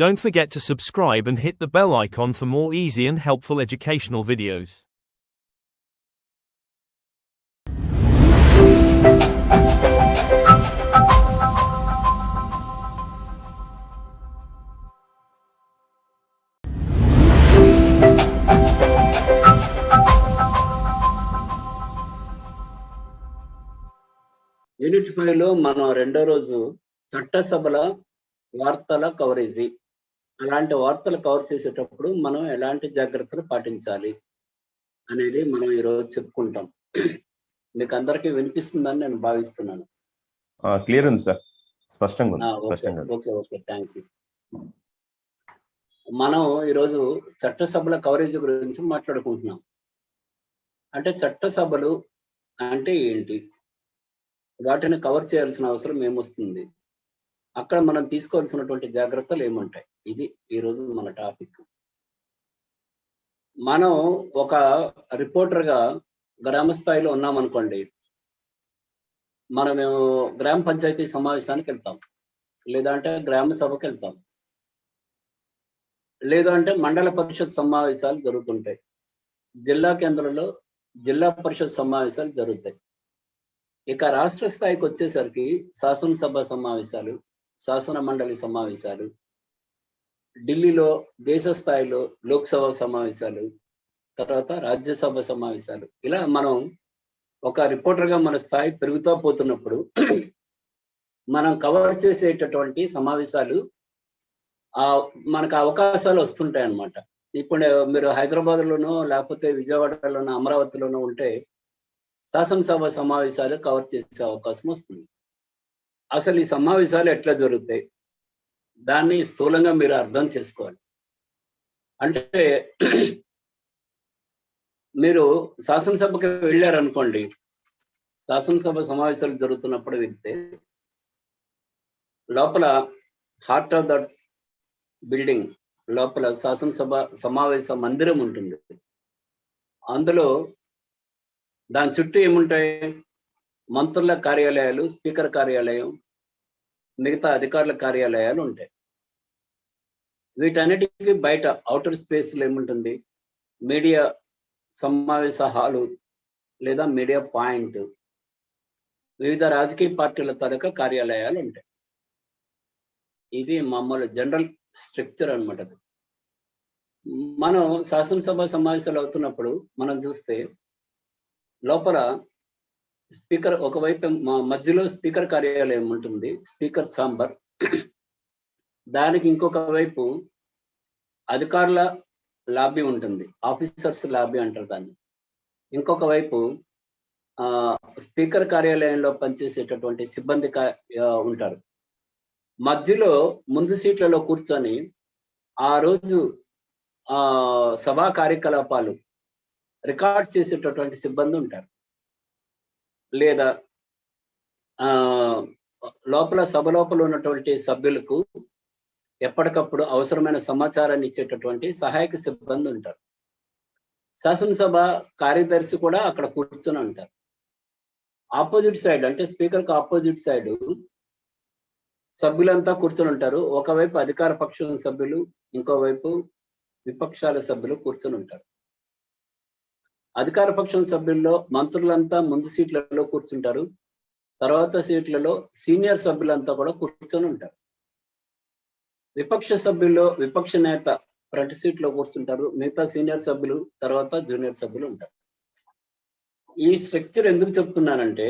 Don't forget to subscribe and hit the bell icon for more easy and helpful educational videos. Unit 5 లో మనం రెండో రోజు చట్టసభల వార్తల coverage. అలాంటి వార్తలు కవర్ చేసేటప్పుడు మనం ఎలాంటి జాగ్రత్తలు పాటించాలి అనేది మనం ఈరోజు చెప్పుకుంటాం. మీకు అందరికీ వినిపిస్తుందని నేను భావిస్తున్నాను. క్లియర్ ఉంది సార్, స్పష్టంగా ఉంది. Okay, thank you. మనం ఈరోజు చట్టసభల కవరేజ్ గురించి మాట్లాడుకుంటున్నాం. అంటే చట్టసభలు అంటే ఏంటి, వాటిని కవర్ చేయాల్సిన అవసరం ఏమొస్తుంది, అక్కడ మనం తీసుకోవాల్సినటువంటి జాగ్రత్తలు ఏముంటాయి, ఇది ఈరోజు మన టాపిక్. మనం ఒక రిపోర్టర్గా గ్రామ స్థాయిలో ఉన్నామనుకోండి, మేము గ్రామ పంచాయతీ సమావేశానికి వెళ్తాం, లేదంటే గ్రామ సభకి వెళ్తాం, లేదంటే మండల పరిషత్ సమావేశాలు జరుగుతుంటాయి, జిల్లా కేంద్రంలో జిల్లా పరిషత్ సమావేశాలు జరుగుతాయి. ఇక రాష్ట్ర స్థాయికి వచ్చేసరికి శాసనసభ సమావేశాలు, శాసన మండలి సమావేశాలు, ఢిల్లీలో దేశ స్థాయిలో లోక్సభ సమావేశాలు, తర్వాత రాజ్యసభ సమావేశాలు. ఇలా మనం ఒక రిపోర్టర్గా మన స్థాయి పెరుగుతూ పోతున్నప్పుడు మనం కవర్ చేసేటటువంటి సమావేశాలు మనకు అవకాశాలు వస్తుంటాయి అన్నమాట. ఇప్పుడు మీరు హైదరాబాద్లోనో లేకపోతే విజయవాడలోనో అమరావతిలోనో ఉంటే శాసనసభ సమావేశాలు కవర్ చేసే అవకాశం వస్తుంది. అసలు ఈ సమావేశాలు ఎట్లా జరుగుతాయి, దాన్ని స్థూలంగా మీరు అర్థం చేసుకోవాలి. అంటే మీరు శాసనసభకి వెళ్ళారనుకోండి, శాసనసభ సమావేశాలు జరుగుతున్నప్పుడు వెళ్తే లోపల హార్ట్ ఆఫ్ ద బిల్డింగ్ లోపల శాసనసభ సమావేశ మందిరం ఉంటుంది. అందులో దాని చుట్టూ ఏముంటాయి, మంత్రుల కార్యాలయాలు, స్పీకర్ కార్యాలయం, మిగతా అధికారుల కార్యాలయాలు ఉంటాయి. వీటన్నిటికీ బయట అవుటర్ స్పేస్లో ఏముంటుంది, మీడియా సమావేశ హాలు లేదా మీడియా పాయింట్, వివిధ రాజకీయ పార్టీల తాలూకా కార్యాలయాలు ఉంటాయి. ఇది మామూలు జనరల్ స్ట్రక్చర్ అన్నమాట. మనం శాసనసభ సమావేశాలు అవుతున్నప్పుడు మనం చూస్తే లోపల స్పీకర్ ఒకవైపు మధ్యలో స్పీకర్ కార్యాలయం ఉంటుంది, స్పీకర్ ఛాంబర్. దానికి ఇంకొక వైపు అధికారుల లాబీ ఉంటుంది, ఆఫీసర్స్ లాబీ అంటారు దాన్ని. ఇంకొక వైపు స్పీకర్ కార్యాలయంలో పనిచేసేటటువంటి సిబ్బంది ఉంటారు. మధ్యలో ముందు సీట్లలో కూర్చొని ఆ రోజు సభా కార్యకలాపాలు రికార్డ్ చేసేటటువంటి సిబ్బంది ఉంటారు, లేదా సభ లోపల ఉన్నటువంటి సభ్యులకు ఎప్పటికప్పుడు అవసరమైన సమాచారాన్ని ఇచ్చేటటువంటి సహాయక సిబ్బంది ఉంటారు. శాసనసభ కార్యదర్శి కూడా అక్కడ కూర్చొని ఉంటారు. ఆపోజిట్ సైడ్ అంటే స్పీకర్కి ఆపోజిట్ సైడ్ సభ్యులంతా కూర్చొని ఉంటారు. ఒకవైపు అధికార పక్షం సభ్యులు, ఇంకోవైపు విపక్షాల సభ్యులు కూర్చొని ఉంటారు. అధికార పక్షం సభ్యుల్లో మంత్రులంతా ముందు సీట్లలో కూర్చుంటారు, తర్వాత సీట్లలో సీనియర్ సభ్యులంతా కూడా కూర్చొని ఉంటారు. విపక్ష సభ్యుల్లో విపక్ష నేత ఫ్రంట్ సీట్లో కూర్చుంటారు, మిగతా సీనియర్ సభ్యులు తర్వాత జూనియర్ సభ్యులు ఉంటారు. ఈ స్ట్రక్చర్ ఎందుకు చెప్తున్నానంటే,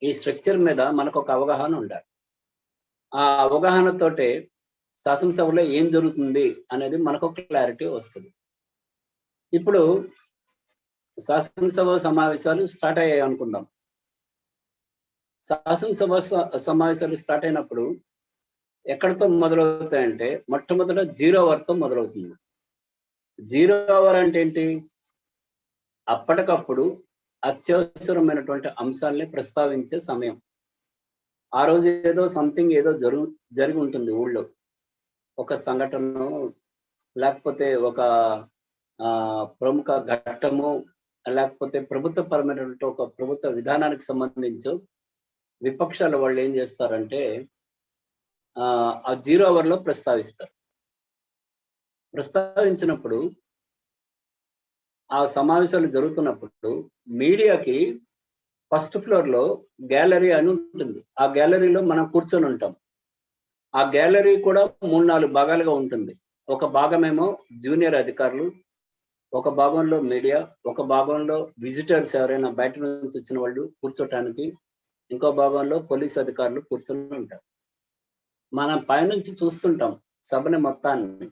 ఈ స్ట్రక్చర్ మీద మనకు ఒక అవగాహన ఉండాలి. ఆ అవగాహనతోటే శాసనసభలో ఏం జరుగుతుంది అనేది మనకు క్లారిటీ వస్తుంది. ఇప్పుడు శాసనసభ సమావేశాలు స్టార్ట్ అయ్యాయి అనుకుందాం. శాసనసభ సమావేశాలు స్టార్ట్ అయినప్పుడు ఎక్కడితో మొదలవుతాయంటే, మొట్టమొదట 0 అవర్తో మొదలవుతుంది. 0 అవర్ అంటే ఏంటి, అప్పటికప్పుడు అత్యవసరమైనటువంటి అంశాలని ప్రస్తావించే సమయం. ఆ రోజు ఏదో సంథింగ్ ఏదో జరిగి ఉంటుంది ఊళ్ళో, ఒక సంఘటన లేకపోతే ఒక ప్రముఖ ఘట్టము, లేకపోతే ప్రభుత్వపరమైనటువంటి ఒక ప్రభుత్వ విధానానికి సంబంధించి విపక్షాల వాళ్ళు ఏం చేస్తారంటే ఆ 0 అవర్లో ప్రస్తావిస్తారు. ప్రస్తావించినప్పుడు ఆ సమావేశాలు జరుగుతున్నప్పుడు మీడియాకి ఫస్ట్ ఫ్లోర్ లో గ్యాలరీ అని ఉంటుంది. ఆ గ్యాలరీలో మనం కూర్చొని ఉంటాం. ఆ గ్యాలరీ కూడా 3-4 భాగాలుగా ఉంటుంది. ఒక భాగమేమో జూనియర్ అధికారులు, ఒక భాగంలో మీడియా, ఒక భాగంలో విజిటర్స్ ఎవరైనా బయట నుంచి వచ్చిన వాళ్ళు కూర్చోటానికి, ఇంకో భాగంలో పోలీస్ అధికారులు కూర్చొని ఉంటారు. మనం పైనుంచి చూస్తుంటాం సభని మొత్తాన్ని.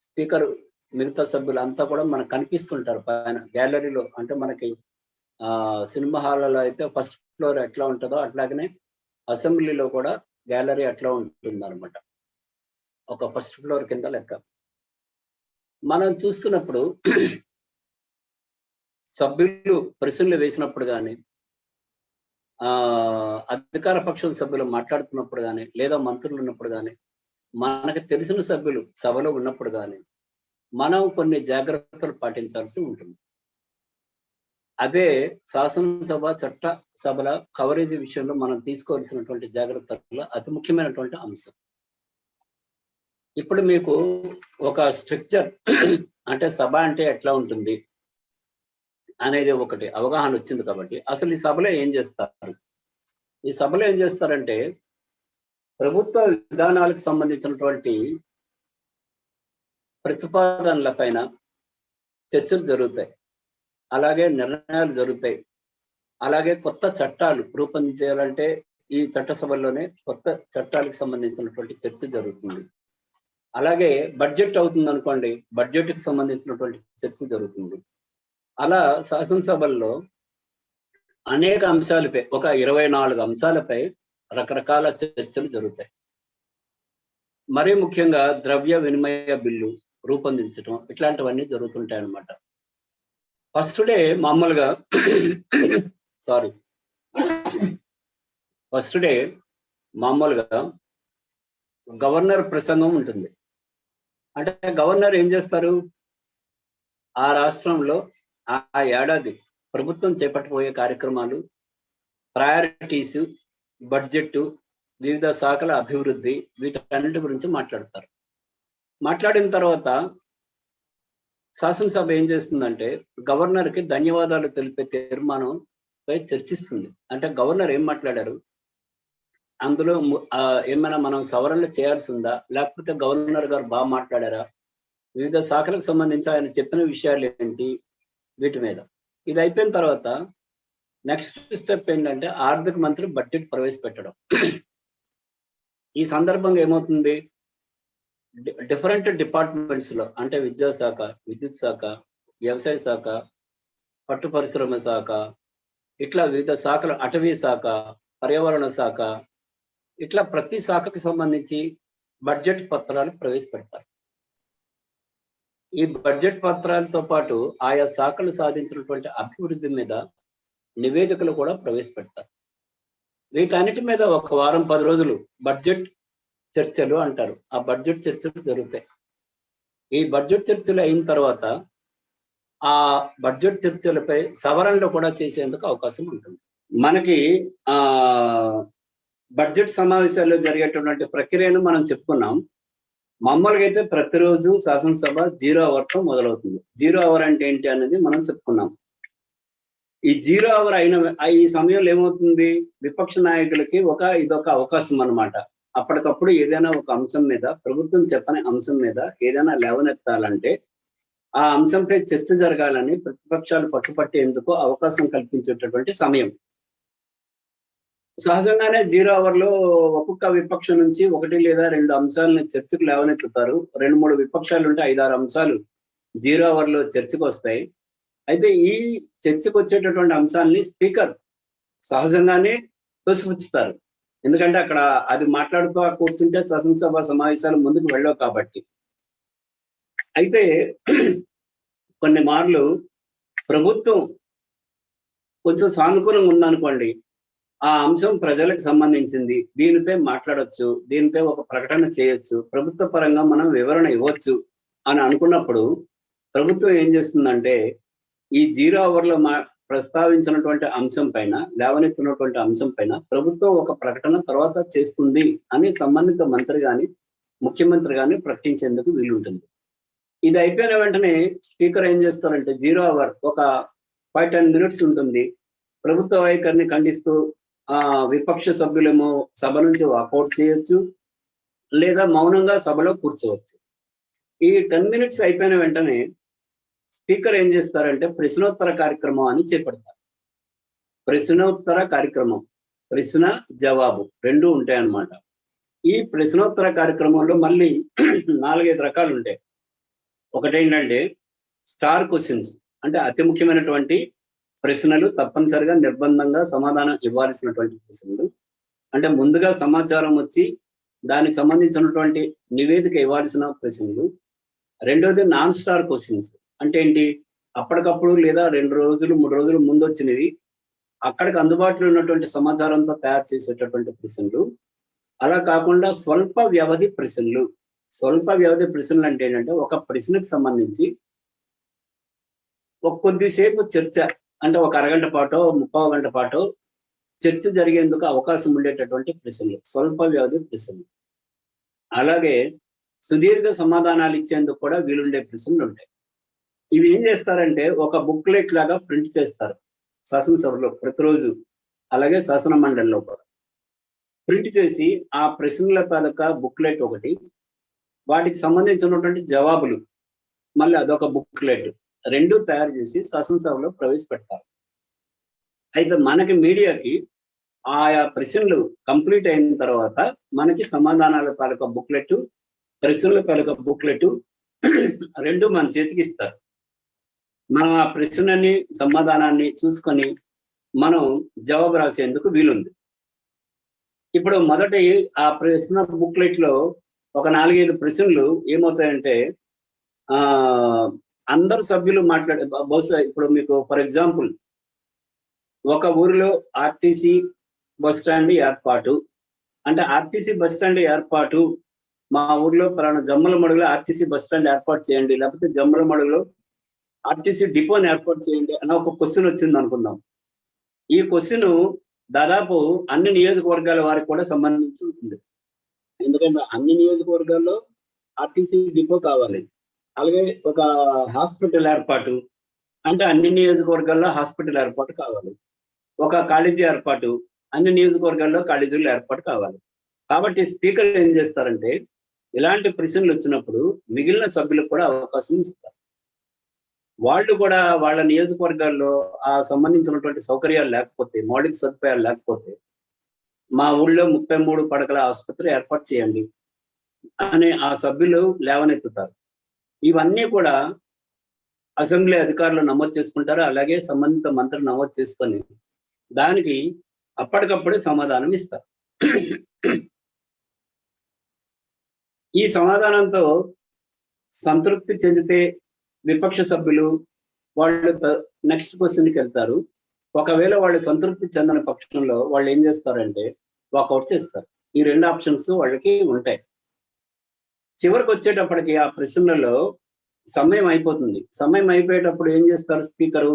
స్పీకర్ మిగతా సభ్యులు అంతా కూడా మనకు కనిపిస్తుంటారు పైన గ్యాలరీలో. అంటే మనకి సినిమా హాల్లో అయితే ఫస్ట్ ఫ్లోర్ ఎట్లా ఉంటుందో అట్లాగనే అసెంబ్లీలో కూడా గ్యాలరీ అట్లా ఉంటుంది అనమాట. ఒక ఫస్ట్ ఫ్లోర్ కింద లెక్క. మనం చూస్తున్నప్పుడు సభ్యులు ప్రశ్నలు వేసినప్పుడు కానీ, అధికార పక్షం సభ్యులు మాట్లాడుతున్నప్పుడు కానీ, లేదా మంత్రులు ఉన్నప్పుడు కానీ, మనకు తెలిసిన సభ్యులు సభలో ఉన్నప్పుడు కానీ మనం కొన్ని జాగ్రత్తలు పాటించాల్సి ఉంటుంది. అదే శాసనసభ చట్ట సభల కవరేజ్ విషయంలో మనం తీసుకోవాల్సినటువంటి జాగ్రత్తల్లో అతి ముఖ్యమైనటువంటి అంశం. ఇప్పుడు మీకు ఒక స్ట్రక్చర్ అంటే సభ అంటే ఎట్లా ఉంటుంది అనేది ఒకటి అవగాహన వచ్చింది కాబట్టి అసలు ఈ సభలో ఏం చేస్తారు? ఈ సభలో ఏం చేస్తారంటే ప్రభుత్వ విధానాలకు సంబంధించినటువంటి ప్రతిపాదనల పైన చర్చలు జరుగుతాయి, అలాగే నిర్ణయాలు జరుగుతాయి, అలాగే కొత్త చట్టాలు రూపొందించాలంటే ఈ చట్టసభల్లోనే కొత్త చట్టాలకు సంబంధించినటువంటి చర్చ జరుగుతుంది. అలాగే బడ్జెట్ అవుతుంది అనుకోండి, బడ్జెట్కి సంబంధించినటువంటి చర్చ జరుగుతుంది. అలా శాసనసభల్లో అనేక అంశాలపై ఒక 24 అంశాలపై రకరకాల చర్చలు జరుగుతాయి. మరీ ముఖ్యంగా ద్రవ్య వినిమయ బిల్లు రూపొందించడం ఇట్లాంటివన్నీ జరుగుతుంటాయి అన్నమాట. ఫస్ట్ డే మామూలుగా గవర్నర్ ప్రసంగం ఉంటుంది. అంటే గవర్నర్ ఏం చేస్తారు? ఆ రాష్ట్రంలో ఆ ఏడాది ప్రభుత్వం చేపట్టబోయే కార్యక్రమాలు, ప్రయారిటీస్, బడ్జెట్, వివిధ శాఖల అభివృద్ధి వీటన్నిటి గురించి మాట్లాడతారు. మాట్లాడిన తర్వాత శాసనసభ ఏం చేస్తుందంటే గవర్నర్కి ధన్యవాదాలు తెలిపే తీర్మానంపై చర్చిస్తుంది. అంటే గవర్నర్ ఏం మాట్లాడారు, అందులో ఏమైనా మనం సవరణలు చేయాల్సి ఉందా, లేకపోతే గవర్నర్ గారు బాగా మాట్లాడారా, వివిధ శాఖలకు సంబంధించి ఆయన చెప్పిన విషయాలు ఏంటి, వీటి మీద. ఇది అయిపోయిన తర్వాత నెక్స్ట్ స్టెప్ ఏంటంటే ఆర్థిక మంత్రి బడ్జెట్ ప్రవేశపెట్టడం. ఈ సందర్భంగా ఏమవుతుంది, డిఫరెంట్ డిపార్ట్మెంట్స్ లో అంటే విద్యాశాఖ, విద్యుత్ శాఖ, వ్యవసాయ శాఖ, పట్టు పరిశ్రమ శాఖ, ఇట్లా వివిధ శాఖలు, అటవీ శాఖ, పర్యావరణ శాఖ, ఇట్లా ప్రతి శాఖకి సంబంధించి బడ్జెట్ పత్రాలు ప్రవేశపెడతారు. ఈ బడ్జెట్ పత్రాలతో పాటు ఆయా శాఖలు సాధించినటువంటి అభివృద్ధి మీద నివేదికలు కూడా ప్రవేశపెడతారు. వీటన్నిటి మీద ఒక వారం 10 రోజులు బడ్జెట్ చర్చలు అంటారు. ఆ బడ్జెట్ చర్చలు జరుగుతాయి. ఈ బడ్జెట్ చర్చలు అయిన తర్వాత ఆ బడ్జెట్ చర్చలపై సవరణలు కూడా చేసేందుకు అవకాశం ఉంటుంది. మనకి బడ్జెట్ సమావేశాల్లో జరిగేటటువంటి ప్రక్రియను మనం చెప్పుకున్నాం. మామూలుగా అయితే ప్రతిరోజు శాసనసభ 0 అవర్తో మొదలవుతుంది. 0 అవర్ అంటే ఏంటి అనేది మనం చెప్పుకున్నాం. ఈ 0 అవర్ అయిన ఈ సమయంలో ఏమవుతుంది, విపక్ష నాయకులకి ఇదొక అవకాశం అన్నమాట. అప్పటికప్పుడు ఏదైనా ఒక అంశం మీద, ప్రభుత్వం చెప్పని అంశం మీద ఏదైనా లేవనెత్తాలంటే ఆ అంశంపై చర్చ జరగాలని ప్రతిపక్షాలు పట్టుపట్టేందుకు అవకాశం కల్పించేటటువంటి సమయం. సహజంగానే 0 అవర్లో ఒక్కొక్క విపక్షం నుంచి 1 లేదా 2 అంశాలను చర్చకు లేవనెత్తుతారు. 2-3 విపక్షాలు ఉంటే 5-6 అంశాలు 0 అవర్లో చర్చకు వస్తాయి. అయితే ఈ చర్చకు వచ్చేటటువంటి అంశాలని స్పీకర్ సహజంగానే తోసిపుచ్చుతారు. ఎందుకంటే అక్కడ అది మాట్లాడుతూ కూర్చుంటే శాసనసభ సమావేశాలు ముందుకు వెళ్ళవు కాబట్టి. అయితే కొన్ని మార్లు ప్రభుత్వం కొంచెం సానుకూలంగా ఉందనుకోండి, ఆ అంశం ప్రజలకు సంబంధించింది, దీనిపై మాట్లాడొచ్చు, దీనిపై ఒక ప్రకటన చేయొచ్చు, ప్రభుత్వ పరంగా మనం వివరణ ఇవ్వచ్చు అని అనుకున్నప్పుడు ప్రభుత్వం ఏం చేస్తుందంటే ఈ 0 అవర్లో ప్రస్తావించినటువంటి అంశం పైన, లేవనెత్తినటువంటి అంశం పైన ప్రభుత్వం ఒక ప్రకటన తర్వాత చేస్తుంది అని సంబంధిత మంత్రి గాని ముఖ్యమంత్రి గాని ప్రకటించేందుకు వీలుంటుంది. ఇది అయిపోయిన వెంటనే స్పీకర్ ఏం చేస్తారంటే 0 అవర్ ఒక 5-10 minutes ఉంటుంది. ప్రభుత్వ వైఖరిని ఖండిస్తూ విపక్ష సభ్యులేమో సభ నుంచి వాకౌట్ చేయొచ్చు, లేదా మౌనంగా సభలో కూర్చోవచ్చు. ఈ 10 minutes అయిపోయిన వెంటనే స్పీకర్ ఏం చేస్తారంటే ప్రశ్నోత్తర కార్యక్రమం అని చేపడతారు. ప్రశ్నోత్తర కార్యక్రమం, ప్రశ్న జవాబు రెండు ఉంటాయి అన్నమాట. ఈ ప్రశ్నోత్తర కార్యక్రమంలో మళ్ళీ 4-5 రకాలు ఉంటాయి. ఒకటేంటంటే స్టార్ క్వశ్చన్స్, అంటే అతి ముఖ్యమైనటువంటి ప్రశ్నలు, తప్పనిసరిగా నిర్బంధంగా సమాధానం ఇవ్వాల్సినటువంటి ప్రశ్నలు, అంటే ముందుగా సమాచారం వచ్చి దానికి సంబంధించినటువంటి నివేదిక ఇవ్వాల్సిన ప్రశ్నలు. రెండోది నాన్ స్టార్ క్వశ్చన్స్, అంటే ఏంటి, అప్పటికప్పుడు లేదా 2 రోజులు 3 రోజులు ముందు వచ్చినవి, అక్కడికి అందుబాటులో ఉన్నటువంటి సమాచారంతో తయారు చేసేటటువంటి ప్రశ్నలు. అలా కాకుండా స్వల్ప వ్యవధి ప్రశ్నలు. స్వల్ప వ్యవధి ప్రశ్నలు అంటే ఏంటంటే ఒక ప్రశ్నకు సంబంధించి కొద్దిసేపు చర్చ, అంటే ఒక అరగంట పాటో 30 గంట పాటో చర్చ జరిగేందుకు అవకాశం ఉండేటటువంటి ప్రశ్నలు స్వల్ప వ్యవధి ప్రశ్నలు. అలాగే సుదీర్ఘ సమాధానాలు ఇచ్చేందుకు కూడా వీలుండే ప్రశ్నలు ఉంటాయి. ఇవి ఏం చేస్తారంటే ఒక బుక్లెట్ లాగా ప్రింట్ చేస్తారు శాసనసభలో ప్రతిరోజు, అలాగే శాసన మండలిలో కూడా ప్రింట్ చేసి ఆ ప్రశ్నల తాలూకా బుక్లెట్ ఒకటి, వాటికి సంబంధించినటువంటి జవాబులు మళ్ళీ అదొక బుక్లెట్, రెండు తయారు చేసి శాసనసభలో ప్రవేశపెడతారు. అయితే మనకి మీడియాకి ఆయా ప్రశ్నలు కంప్లీట్ అయిన తర్వాత మనకి సమాధానాల తాలూకా బుక్లెట్, ప్రశ్నల తాలూకా బుక్లెట్ రెండు మన చేతికి ఇస్తారు. మనం ఆ ప్రశ్నని సమాధానాన్ని చూసుకొని మనం జవాబు రాసేందుకు వీలుంది. ఇప్పుడు మొదటి ఆ ప్రశ్న బుక్లెట్ లో ఒక 4-5 ప్రశ్నలు ఏమవుతాయంటే అందరు సభ్యులు మాట్లాడే, బహుశా ఇప్పుడు మీకు ఫర్ ఎగ్జాంపుల్ ఒక ఊరిలో ఆర్టీసీ బస్ స్టాండ్ ఏర్పాటు, అంటే ఆర్టీసీ బస్ స్టాండ్ ఏర్పాటు మా ఊర్లో పలానా జమ్మలమడుగులో ఆర్టీసీ బస్ స్టాండ్ ఏర్పాటు చేయండి, లేకపోతే జమ్మలమడుగులో ఆర్టీసీ డిపోని ఏర్పాటు చేయండి అని ఒక క్వశ్చన్ వచ్చింది అనుకుందాం. ఈ క్వశ్చన్ దాదాపు అన్ని నియోజకవర్గాల వారికి కూడా సంబంధించి ఉంటుంది. ఎందుకంటే అన్ని నియోజకవర్గాల్లో ఆర్టీసీ డిపో కావాలి, అలాగే ఒక హాస్పిటల్ ఏర్పాటు, అంటే అన్ని నియోజకవర్గాల్లో హాస్పిటల్ ఏర్పాటు కావాలి, ఒక కాలేజీ ఏర్పాటు, అన్ని నియోజకవర్గాల్లో కాలేజీలు ఏర్పాటు కావాలి. కాబట్టి స్పీకర్ ఏం చేస్తారంటే ఇలాంటి ప్రశ్నలు వచ్చినప్పుడు మిగిలిన సభ్యులకు కూడా అవకాశం ఇస్తారు. వాళ్ళు కూడా వాళ్ళ నియోజకవర్గాల్లో ఆ సంబంధించినటువంటి సౌకర్యాలు లేకపోతే, మౌలిక సదుపాయాలు లేకపోతే, మా ఊళ్ళో 33 పడకల ఆసుపత్రి ఏర్పాటు చేయండి అని ఆ సభ్యులు లేవనెత్తుతారు. ఇవన్నీ కూడా అసెంబ్లీ అధికారులు నమోదు చేసుకుంటారు, అలాగే సంబంధిత మంత్రులు నమోదు చేసుకొని దానికి అప్పటికప్పుడే సమాధానం ఇస్తారు. ఈ సమాధానంతో సంతృప్తి చెందితే విపక్ష సభ్యులు వాళ్ళు నెక్స్ట్ క్వశ్చన్కి వెళ్తారు. ఒకవేళ వాళ్ళు సంతృప్తి చెందని పక్షంలో వాళ్ళు ఏం చేస్తారంటే వాకౌట్ చేస్తారు. ఈ 2 ఆప్షన్స్ వాళ్ళకి ఉంటాయి. చివరికి వచ్చేటప్పటికి ఆ ప్రశ్నలలో సమయం అయిపోతుంది. సమయం అయిపోయేటప్పుడు ఏం చేస్తారు స్పీకరు,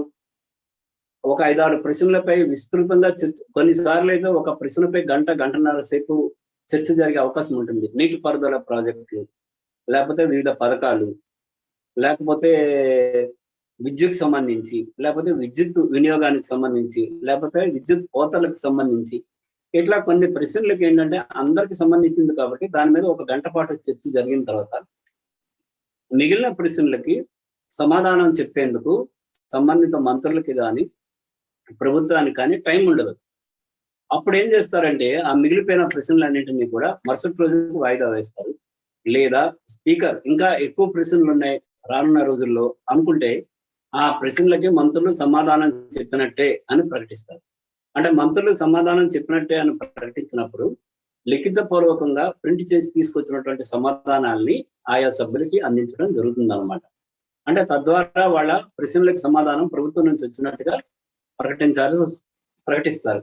ఒక 5-6 ప్రశ్నలపై విస్తృతంగా చర్చ, కొన్నిసార్లు అయితే ఒక ప్రశ్నపై గంటన్నర సేపు చర్చ జరిగే అవకాశం ఉంటుంది. నీటిపారుదల ప్రాజెక్టులు, లేకపోతే వివిధ పథకాలు, లేకపోతే విద్యుత్ సంబంధించి, లేకపోతే విద్యుత్ వినియోగానికి సంబంధించి, లేకపోతే విద్యుత్ కోతలకు సంబంధించి, ఇట్లా కొన్ని ప్రశ్నలకు ఏంటంటే అందరికి సంబంధించింది కాబట్టి దాని మీద ఒక గంట పాటు చర్చ జరిగిన తర్వాత మిగిలిన ప్రశ్నలకి సమాధానం చెప్పేందుకు సంబంధిత మంత్రులకి కానీ ప్రభుత్వానికి కానీ టైం ఉండదు. అప్పుడు ఏం చేస్తారంటే ఆ మిగిలిపోయిన ప్రశ్నలన్నింటినీ కూడా మరుసటి రోజుకి వాయిదా వేస్తారు. లేదా స్పీకర్ ఇంకా ఎక్కువ ప్రశ్నలు ఉన్నాయి రానున్న రోజుల్లో అనుకుంటే ఆ ప్రశ్నలకి మంత్రులు సమాధానం చెప్పినట్టే అని ప్రకటిస్తారు. అంటే మంత్రులు సమాధానం చెప్పినట్టే అని ప్రకటించినప్పుడు లిఖిత పూర్వకంగా ప్రింట్ చేసి తీసుకొచ్చినటువంటి సమాధానాల్ని ఆయా సభ్యులకి అందించడం జరుగుతుంది అనమాట. అంటే తద్వారా వాళ్ళ ప్రశ్నలకు సమాధానం ప్రభుత్వం నుంచి వచ్చినట్టుగా ప్రకటిస్తారు.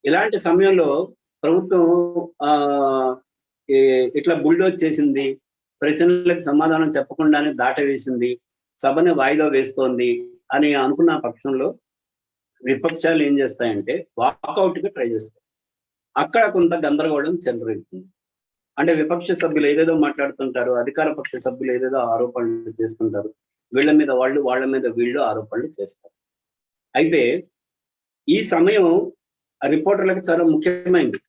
ఇలాంటి సమయంలో ప్రభుత్వం ఇట్లా బుల్డోజ్ చేసింది, ప్రశ్నలకు సమాధానం చెప్పకుండానే దాటవేసింది, సభని వాయిదా వేస్తోంది అని అనుకున్న పక్షంలో విపక్షాలు ఏం చేస్తాయంటే వాకౌట్ గా ట్రై చేస్తాయి. అక్కడ కొంత గందరగోళం చెలరేగుతుంది. అంటే విపక్ష సభ్యులు ఏదేదో మాట్లాడుతుంటారు, అధికార పక్ష సభ్యులు ఏదేదో ఆరోపణలు చేస్తుంటారు, వీళ్ళ మీద వాళ్ళు, వాళ్ళ మీద వీళ్ళు ఆరోపణలు చేస్తారు. అయితే ఈ సమయం రిపోర్టర్లకు చాలా ముఖ్యమైనది.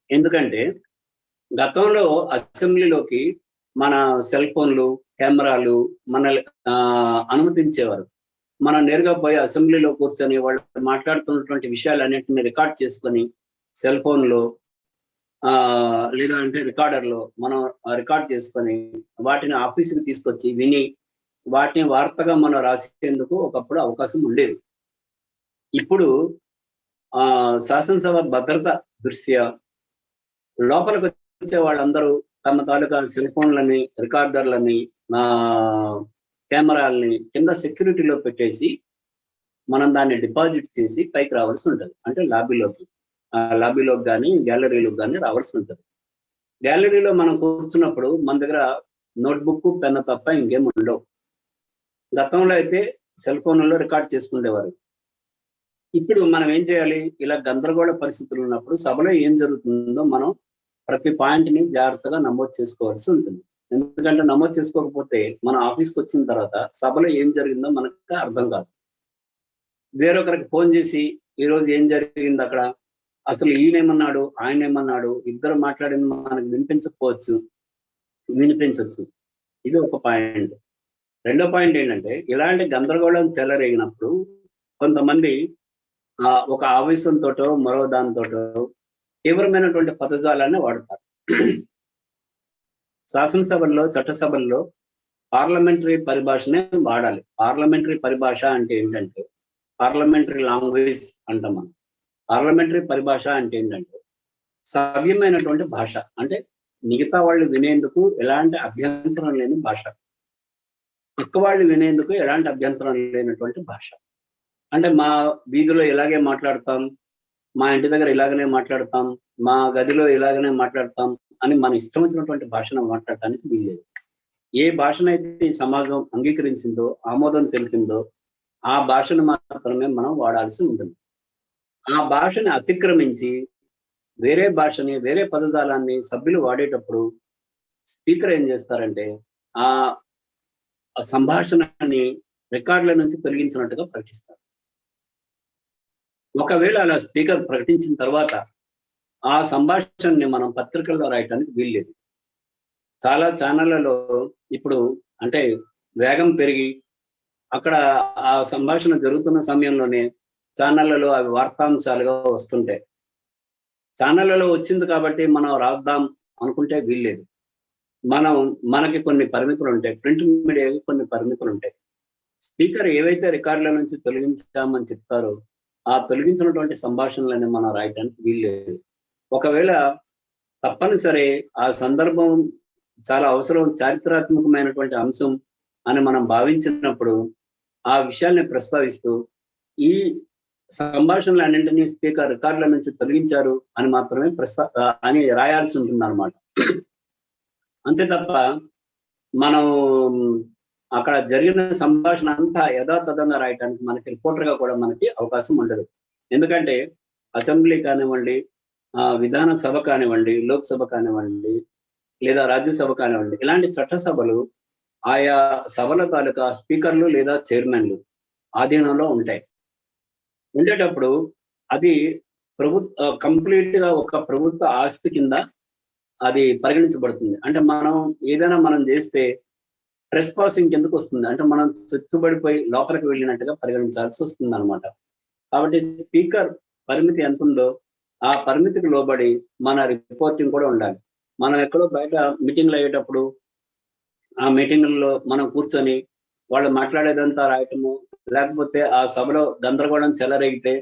ఎందుకంటే గతంలో అసెంబ్లీలోకి మన సెల్ ఫోన్లు, కెమెరాలు మనల్ని అనుమతించేవారు. మనం నేరుగా పోయి అసెంబ్లీలో కూర్చొని వాళ్ళు మాట్లాడుతున్నటువంటి విషయాలన్నింటినీ రికార్డ్ చేసుకొని సెల్ ఫోన్లో లేదా అంటే రికార్డర్లో మనం రికార్డ్ చేసుకొని వాటిని ఆఫీసుకి తీసుకొచ్చి విని వాటిని వార్తగా మనం రాసేందుకు ఒకప్పుడు అవకాశం ఉండేది. ఇప్పుడు శాసనసభ భద్రత దృష్ట్యా లోపలికి వచ్చే వాళ్ళందరూ తమ తాలూకా సెల్ ఫోన్లని, రికార్డర్లని, కెమెరాలని కింద సెక్యూరిటీలో పెట్టేసి మనం దాన్ని డిపాజిట్ చేసి పైకి రావాల్సి ఉంటుంది. అంటే లాబీలోకి కానీ గ్యాలరీలోకి కానీ రావాల్సి ఉంటుంది. గ్యాలరీలో మనం కూర్చున్నప్పుడు మన దగ్గర నోట్బుక్, పెన్ తప్ప ఇంకేం ఉండవు. గతంలో అయితే సెల్ ఫోన్లలో రికార్డ్ చేసుకునేవారు. ఇప్పుడు మనం ఏం చేయాలి? ఇలా గందరగోళ పరిస్థితులు ఉన్నప్పుడు సభలో ఏం జరుగుతుందో మనం ప్రతి పాయింట్ని జాగ్రత్తగా నమోదు చేసుకోవాల్సి ఉంటుంది. ఎందుకంటే నమోదు చేసుకోకపోతే మన ఆఫీస్కి వచ్చిన తర్వాత సభలో ఏం జరిగిందో మనకు అర్థం కాదు. వేరొకరికి ఫోన్ చేసి ఈరోజు ఏం జరిగింది అక్కడ, అసలు ఈయనేమన్నాడు, ఆయన ఏమన్నాడు, ఇద్దరు మాట్లాడింది మనకు వినిపించవచ్చు. ఇది ఒక పాయింట్. రెండో పాయింట్ ఏంటంటే ఇలాంటి గందరగోళం చెలరేగినప్పుడు కొంతమంది ఒక ఆవేశంతోటో మరో దానితోటో తీవ్రమైనటువంటి పదజాలాన్ని వాడతారు. శాసనసభల్లో, చట్టసభల్లో పార్లమెంటరీ పరిభాషనే వాడాలి. పార్లమెంటరీ పరిభాష అంటే ఏంటంటే పార్లమెంటరీ లాంగ్వేజ్ అంటాం మనం. పార్లమెంటరీ పరిభాష అంటే ఏంటంటే సవ్యమైనటువంటి భాష, అంటే మిగతా వాళ్ళు వినేందుకు ఎలాంటి అభ్యంతరం లేని భాష, పక్క వాళ్ళు వినేందుకు ఎలాంటి అభ్యంతరం లేనటువంటి భాష. అంటే మా వీధిలో ఇలాగే మాట్లాడతాం, మా ఇంటి దగ్గర ఇలాగనే మాట్లాడతాం, మా గదిలో ఇలాగనే మాట్లాడతాం అని మన ఇష్టం వచ్చినటువంటి భాషను మాట్లాడటానికి వీల్లేదు. ఏ భాషనైతే ఈ సమాజం అంగీకరించిందో, ఆమోదం తెలిపిందో ఆ భాషను మాత్రమే మనం వాడాల్సి ఉంటుంది. ఆ భాషని అతిక్రమించి వేరే భాషని, వేరే పదజాలాన్ని సభ్యులు వాడేటప్పుడు స్పీకర్ ఏం చేస్తారంటే ఆ సంభాషణని రికార్డుల నుంచి తొలగించినట్టుగా ప్రకటిస్తారు. ఒకవేళ అలా స్పీకర్ ప్రకటించిన తర్వాత ఆ సంభాషణని మనం పత్రికల్లో రాయటానికి వీల్లేదు. చాలా ఛానళ్లలో ఇప్పుడు అంటే వేగం పెరిగి అక్కడ ఆ సంభాషణ జరుగుతున్న సమయంలోనే ఛానళ్లలో అవి వార్తాంశాలుగా వస్తుంటాయి. ఛానళ్లలో వచ్చింది కాబట్టి మనం రాద్దాం అనుకుంటే వీల్లేదు. మనకి కొన్ని పరిమితులు ఉంటాయి, ప్రింట్ మీడియాకి కొన్ని పరిమితులు ఉంటాయి. స్పీకర్ ఏవైతే రికార్డుల నుంచి తొలగించామని చెప్తారో ఆ తొలగించినటువంటి సంభాషణలని మనం రాయటానికి వీల్లేదు. ఒకవేళ తప్పనిసరి ఆ సందర్భం చాలా అవసరం, చారిత్రాత్మకమైనటువంటి అంశం అని మనం భావించినప్పుడు ఆ విషయాన్ని ప్రస్తావిస్తూ ఈ సంభాషణలన్నింటినీ స్పీకర్ రికార్డుల నుంచి తొలగించారు అని మాత్రమే అని రాయాల్సి ఉంటుంది అన్నమాట. అంతే తప్ప మనం అక్కడ జరిగిన సంభాషణ అంతా యథాతథంగా రాయటానికి మనకి రిపోర్టర్గా కూడా మనకి అవకాశం ఉండదు. ఎందుకంటే అసెంబ్లీ కానివ్వండి, విధానసభ కానివ్వండి, లోక్సభ కానివ్వండి, లేదా రాజ్యసభ కానివ్వండి, ఇలాంటి చట్టసభలు ఆయా సభల తాలూకా స్పీకర్లు లేదా చైర్మన్లు ఆధీనంలో ఉంటాయి. ఉండేటప్పుడు అది కంప్లీట్ గా ఒక ప్రభుత్వ ఆస్తి కింద అది పరిగణించబడుతుంది. అంటే మనం చేస్తే ట్రెస్ పాసింగ్ కిందకు వస్తుంది. అంటే మనం చుట్టుబడిపోయి లోపలికి వెళ్ళినట్టుగా పరిగణించాల్సి వస్తుంది అనమాట. కాబట్టి స్పీకర్ పరిమితి ఎంత ఉందో ఆ పరిమితికి లోబడి మన రిపోర్టింగ్ కూడా ఉండాలి. మనం ఎక్కడో బయట మీటింగ్లు అయ్యేటప్పుడు ఆ మీటింగుల్లో మనం కూర్చొని వాళ్ళు మాట్లాడేదంతా రాయటము, లేకపోతే ఆ సభలో గందరగోళం చెలరేగితే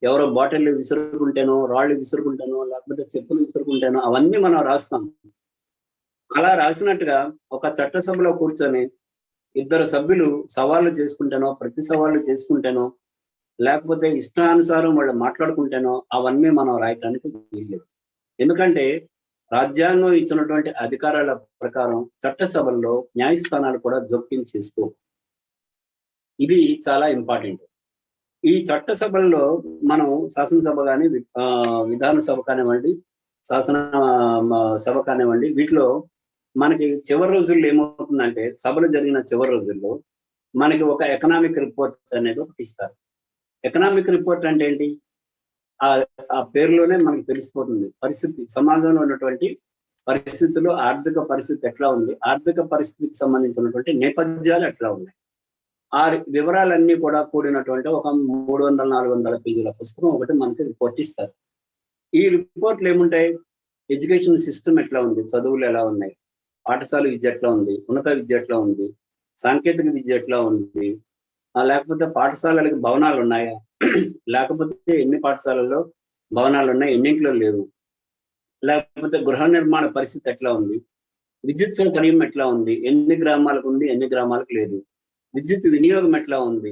ఎవరో బాటిల్ విసురుకుంటేనో, రాళ్ళు విసురుకుంటేనో, లేకపోతే చెప్పులు విసురుకుంటేనో అవన్నీ మనం రాస్తాం. అలా రాసినట్టుగా ఒక చట్టసభలో కూర్చొని ఇద్దరు సభ్యులు సవాళ్ళు చేసుకుంటేనో, ప్రతి సవాళ్ళు చేసుకుంటేనో, లేకపోతే ఇష్టానుసారం వాళ్ళు మాట్లాడుకుంటేనో అవన్నీ మనం రాయటానికి వీల్లేదు. ఎందుకంటే రాజ్యాంగం ఇచ్చినటువంటి అధికారాల ప్రకారం చట్టసభల్లో న్యాయస్థానాలు కూడా జోక్యం చేసుకో. ఇది చాలా ఇంపార్టెంట్. ఈ చట్టసభల్లో మనం శాసనసభ కానీ విధానసభ కానివ్వండి, శాసన సభ కానివ్వండి, వీటిలో మనకి చివరి రోజుల్లో ఏమవుతుందంటే, సభలు జరిగిన చివరి రోజుల్లో మనకి ఒక ఎకనామిక్ రిపోర్ట్ అనేది ఒకటి ఇస్తారు. ఎకనామిక్ రిపోర్ట్ అంటే ఏంటి? ఆ పేరులోనే మనకి తెలిసిపోతుంది పరిస్థితి, సమాజంలో ఉన్నటువంటి పరిస్థితులు, ఆర్థిక పరిస్థితి ఎట్లా ఉంది, ఆర్థిక పరిస్థితికి సంబంధించినటువంటి నేపథ్యాలు ఎట్లా ఉన్నాయి, ఆ వివరాలన్నీ కూడా కూడినటువంటి ఒక 300-400 పేజీల పుస్తకం ఒకటి మనకి రిపోర్ట్ ఇస్తారు. ఈ రిపోర్ట్లు ఏముంటాయి? ఎడ్యుకేషన్ సిస్టమ్ ఎట్లా ఉంది, చదువులు ఎలా ఉన్నాయి, పాఠశాల విద్య ఎట్లా ఉంది, ఉన్నత విద్య ఎట్లా ఉంది, సాంకేతిక విద్య ఎట్లా ఉంది, లేకపోతే పాఠశాలలకు భవనాలు ఉన్నాయా, లేకపోతే ఎన్ని పాఠశాలల్లో భవనాలు ఉన్నాయి, ఎన్నింటిలో లేవు, లేకపోతే గృహ నిర్మాణ పరిస్థితి ఎట్లా ఉంది, విద్యుత్ సౌకర్యం ఎట్లా ఉంది, ఎన్ని గ్రామాలకు ఉంది, ఎన్ని గ్రామాలకు లేదు, విద్యుత్ వినియోగం ఎట్లా ఉంది,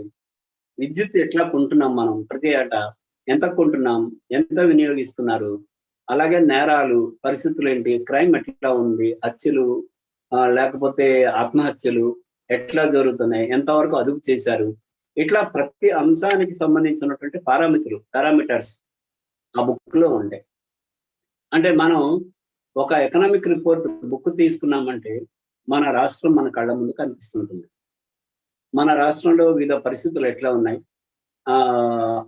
విద్యుత్ ఎట్లా కొంటున్నాం, మనం ప్రతి ఏటా ఎంత కొంటున్నాం, ఎంత వినియోగిస్తున్నారు, అలాగే నేరాలు పరిస్థితులు ఏంటి, క్రైమ్ ఎట్లా ఉంది, హత్యలు లేకపోతే ఆత్మహత్యలు ఎట్లా జరుగుతున్నాయి, ఎంతవరకు అదుపు చేశారు, ఇట్లా ప్రతి అంశానికి సంబంధించినటువంటి పారామీటర్స్ ఆ బుక్ లో ఉంటాయి. అంటే మనం ఒక ఎకనామిక్ రిపోర్ట్ బుక్ తీసుకున్నామంటే మన రాష్ట్రం మన కళ్ళ ముందు కనిపిస్తుంటుంది. మన రాష్ట్రంలో వివిధ పరిస్థితులు ఎట్లా ఉన్నాయి,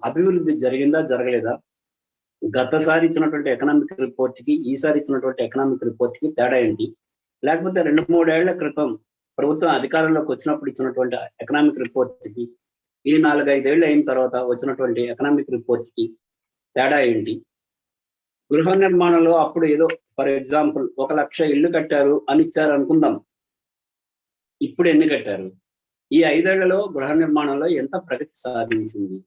అభివృద్ధి జరిగిందా జరగలేదా, గతసారి ఇచ్చినటువంటి ఎకనామిక్ రిపోర్ట్కి ఈసారి ఇచ్చినటువంటి ఎకనామిక్ రిపోర్ట్కి తేడా ఏంటి, లేకపోతే 2-3 ఏళ్ల క్రితం ప్రభుత్వం అధికారంలోకి వచ్చినప్పుడు ఇచ్చినటువంటి ఎకనామిక్ రిపోర్ట్కి ఈ 4-5 ఏళ్ళు అయిన తర్వాత వచ్చినటువంటి ఎకనామిక్ రిపోర్ట్కి తేడా ఏంటి, గృహ నిర్మాణంలో అప్పుడు ఏదో ఫర్ ఎగ్జాంపుల్ 1,00,000 ఇళ్ళు కట్టారు అని ఇచ్చారు అనుకుందాం, ఇప్పుడు ఎన్ని కట్టారు, ఈ 5 ఏళ్లలో గృహ నిర్మాణంలో ఎంత ప్రగతి సాధించింది,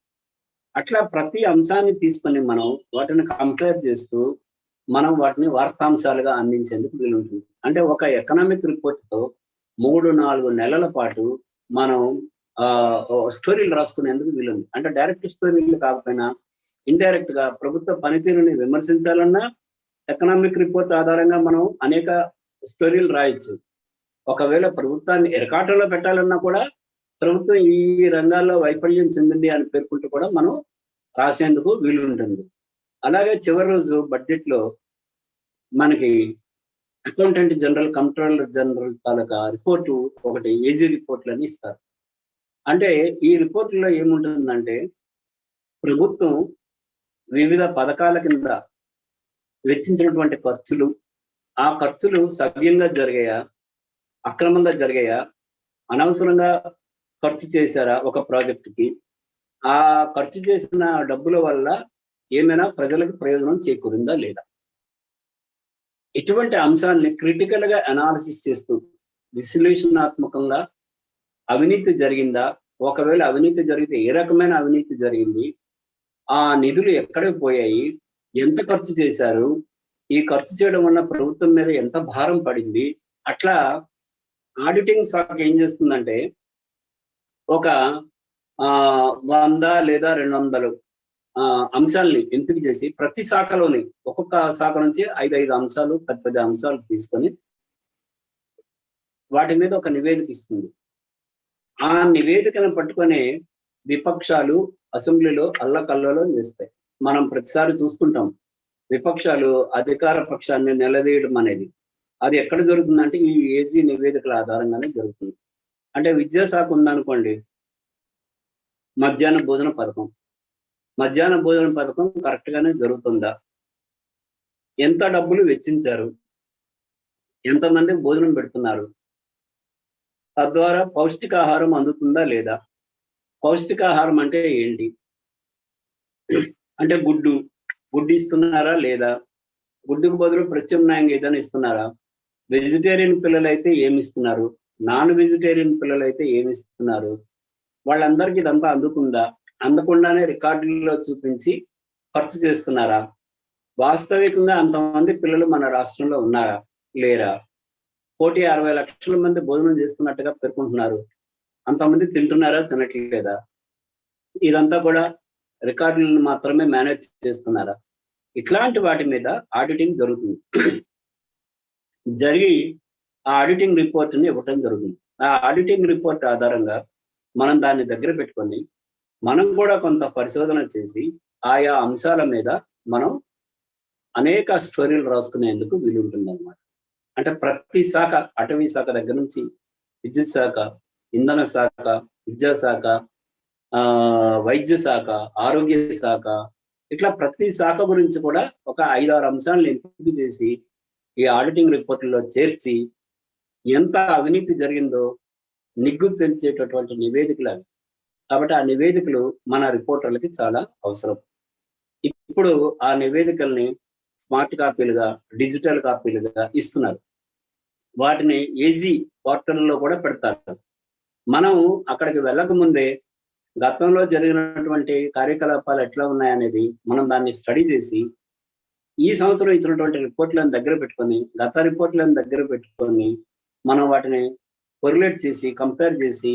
అట్లా ప్రతి అంశాన్ని తీసుకొని మనం వాటిని కంపేర్ చేస్తూ మనం వాటిని వార్తాంశాలుగా అందించేందుకు వీలుంటుంది. అంటే ఒక ఎకనామిక్ రిపోర్ట్తో 3-4 నెలల పాటు మనం స్టోరీలు రాసుకునేందుకు వీలుంది. అంటే డైరెక్ట్ స్టోరీలు కాకపోయినా ఇండైరెక్ట్ గా ప్రభుత్వ పనితీరుని విమర్శించాలన్నా ఎకనామిక్ రిపోర్ట్ ఆధారంగా మనం అనేక స్టోరీలు రాయొచ్చు. ఒకవేళ ప్రభుత్వాన్ని ఎరకాటంలో పెట్టాలన్నా కూడా ప్రభుత్వం ఈ రంగాల్లో వైఫల్యం చెందింది అని పేర్కొంటూ కూడా మనం రాసేందుకు వీలుంటుంది. అలాగే చివరి రోజు బడ్జెట్ లో మనకి అకౌంటెంట్ జనరల్, కంట్రోలర్ జనరల్ తాలూకా రిపోర్టు ఒకటి ఏజీ రిపోర్ట్లని ఇస్తారు. అంటే ఈ రిపోర్టులో ఏముంటుందంటే ప్రభుత్వం వివిధ పథకాల కింద వెచ్చించినటువంటి ఖర్చులు, ఆ ఖర్చులు సవ్యంగా జరిగాయా, అక్రమంగా జరిగాయా, అనవసరంగా ఖర్చు చేశారా ఒక ప్రాజెక్టుకి, ఆ ఖర్చు చేసిన డబ్బుల వల్ల ఏమైనా ప్రజలకు ప్రయోజనం చేకూరిందా లేదా, ఇటువంటి అంశాన్ని క్రిటికల్ గా అనాలిసిస్ చేస్తూ విశ్లేషణాత్మకంగా అవినీతి జరిగిందా, ఒకవేళ అవినీతి జరిగితే ఏ రకమైన అవినీతి జరిగింది, ఆ నిధులు ఎక్కడికి పోయాయి, ఎంత ఖర్చు చేశారు, ఈ ఖర్చు చేయడం వల్ల ప్రభుత్వం మీద ఎంత భారం పడింది, అట్లా ఆడిటింగ్ శాఖ ఏం చేస్తుందంటే ఒక 100 లేదా 200 అంశాలని ఎంపిక చేసి ప్రతి శాఖలోని ఒక్కొక్క శాఖ నుంచి 5 అంశాలు, 10 అంశాలు తీసుకొని వాటి మీద ఒక నివేదిక ఇస్తుంది. ఆ నివేదికను పట్టుకొని విపక్షాలు అసెంబ్లీలో అల్లకల్లలో చేస్తాయి. మనం ప్రతిసారి చూస్తుంటాం విపక్షాలు అధికార పక్షాన్ని నిలదీయడం అనేది. అది ఎక్కడ జరుగుతుందంటే ఈ ఏజీ నివేదికల ఆధారంగానే జరుగుతుంది. అంటే విద్యాశాఖ ఉందనుకోండి, మధ్యాహ్న భోజన పథకం కరెక్ట్ గానే జరుగుతుందా, ఎంత డబ్బులు వెచ్చించారు, ఎంతమందికి భోజనం పెడుతున్నారు, తద్వారా పౌష్టికాహారం అందుతుందా లేదా, పౌష్టికాహారం అంటే ఏంటి, అంటే గుడ్డు ఇస్తున్నారా లేదా, గుడ్డుకు బదులు ప్రత్యామ్నాయంగా ఏదైనా ఇస్తున్నారా, వెజిటేరియన్ పిల్లలైతే ఏమి ఇస్తున్నారు, నాన్ వెజిటేరియన్ పిల్లలైతే ఏమి ఇస్తున్నారు, వాళ్ళందరికీ ఇదంతా అందుతుందా, అందకుండానే రికార్డుల్లో చూపించి ఖర్చు చేస్తున్నారా, వాస్తవికంగా అంతమంది పిల్లలు మన రాష్ట్రంలో ఉన్నారా లేరా, 160 లక్షల మంది భోజనం చేస్తున్నట్టుగా పేర్కొంటున్నారు, అంతమంది తింటున్నారా తినట్లేదా, ఇదంతా కూడా రికార్డులను మాత్రమే మేనేజ్ చేస్తున్నారా, ఇట్లాంటి వాటి మీద ఆడిటింగ్ జరుగుతుంది. జరిగి ఆ ఆడిటింగ్ రిపోర్ట్ని ఇవ్వటం జరుగుతుంది. ఆ ఆడిటింగ్ రిపోర్ట్ ఆధారంగా మనం దాన్ని దగ్గర పెట్టుకొని మనం కూడా కొంత పరిశోధన చేసి ఆయా అంశాల మీద మనం అనేక స్టోరీలు రాసుకునేందుకు వీలుంటుంది అనమాట. అంటే ప్రతి శాఖ, అటవీ శాఖ దగ్గర నుంచి విద్యుత్ శాఖ, ఇంధన శాఖ, విద్యాశాఖ, వైద్య శాఖ, ఆరోగ్య శాఖ, ఇట్లా ప్రతి శాఖ గురించి కూడా ఒక 5-6 అంశాలను ఎంపిక చేసి ఈ ఆడిటింగ్ రిపోర్టుల్లో చేర్చి ఎంత అవినీతి జరిగిందో నిగ్గు తెలిసేటటువంటి నివేదికలు అవి. కాబట్టి ఆ నివేదికలు మన రిపోర్టర్లకి చాలా అవసరం. ఇప్పుడు ఆ నివేదికల్ని స్మార్ట్ కాపీలుగా, డిజిటల్ కాపీలుగా ఇస్తున్నారు. వాటిని ఏజీ పోర్టల్లో కూడా పెడతారు. మనం అక్కడికి వెళ్ళక ముందే గతంలో జరిగినటువంటి కార్యకలాపాలు ఎట్లా ఉన్నాయనేది మనం దాన్ని స్టడీ చేసి ఈ సంవత్సరం ఇచ్చినటువంటి రిపోర్ట్లను దగ్గర పెట్టుకొని, గత రిపోర్ట్లను దగ్గర పెట్టుకొని మనం వాటిని కొరిలేట్ చేసి, కంపేర్ చేసి,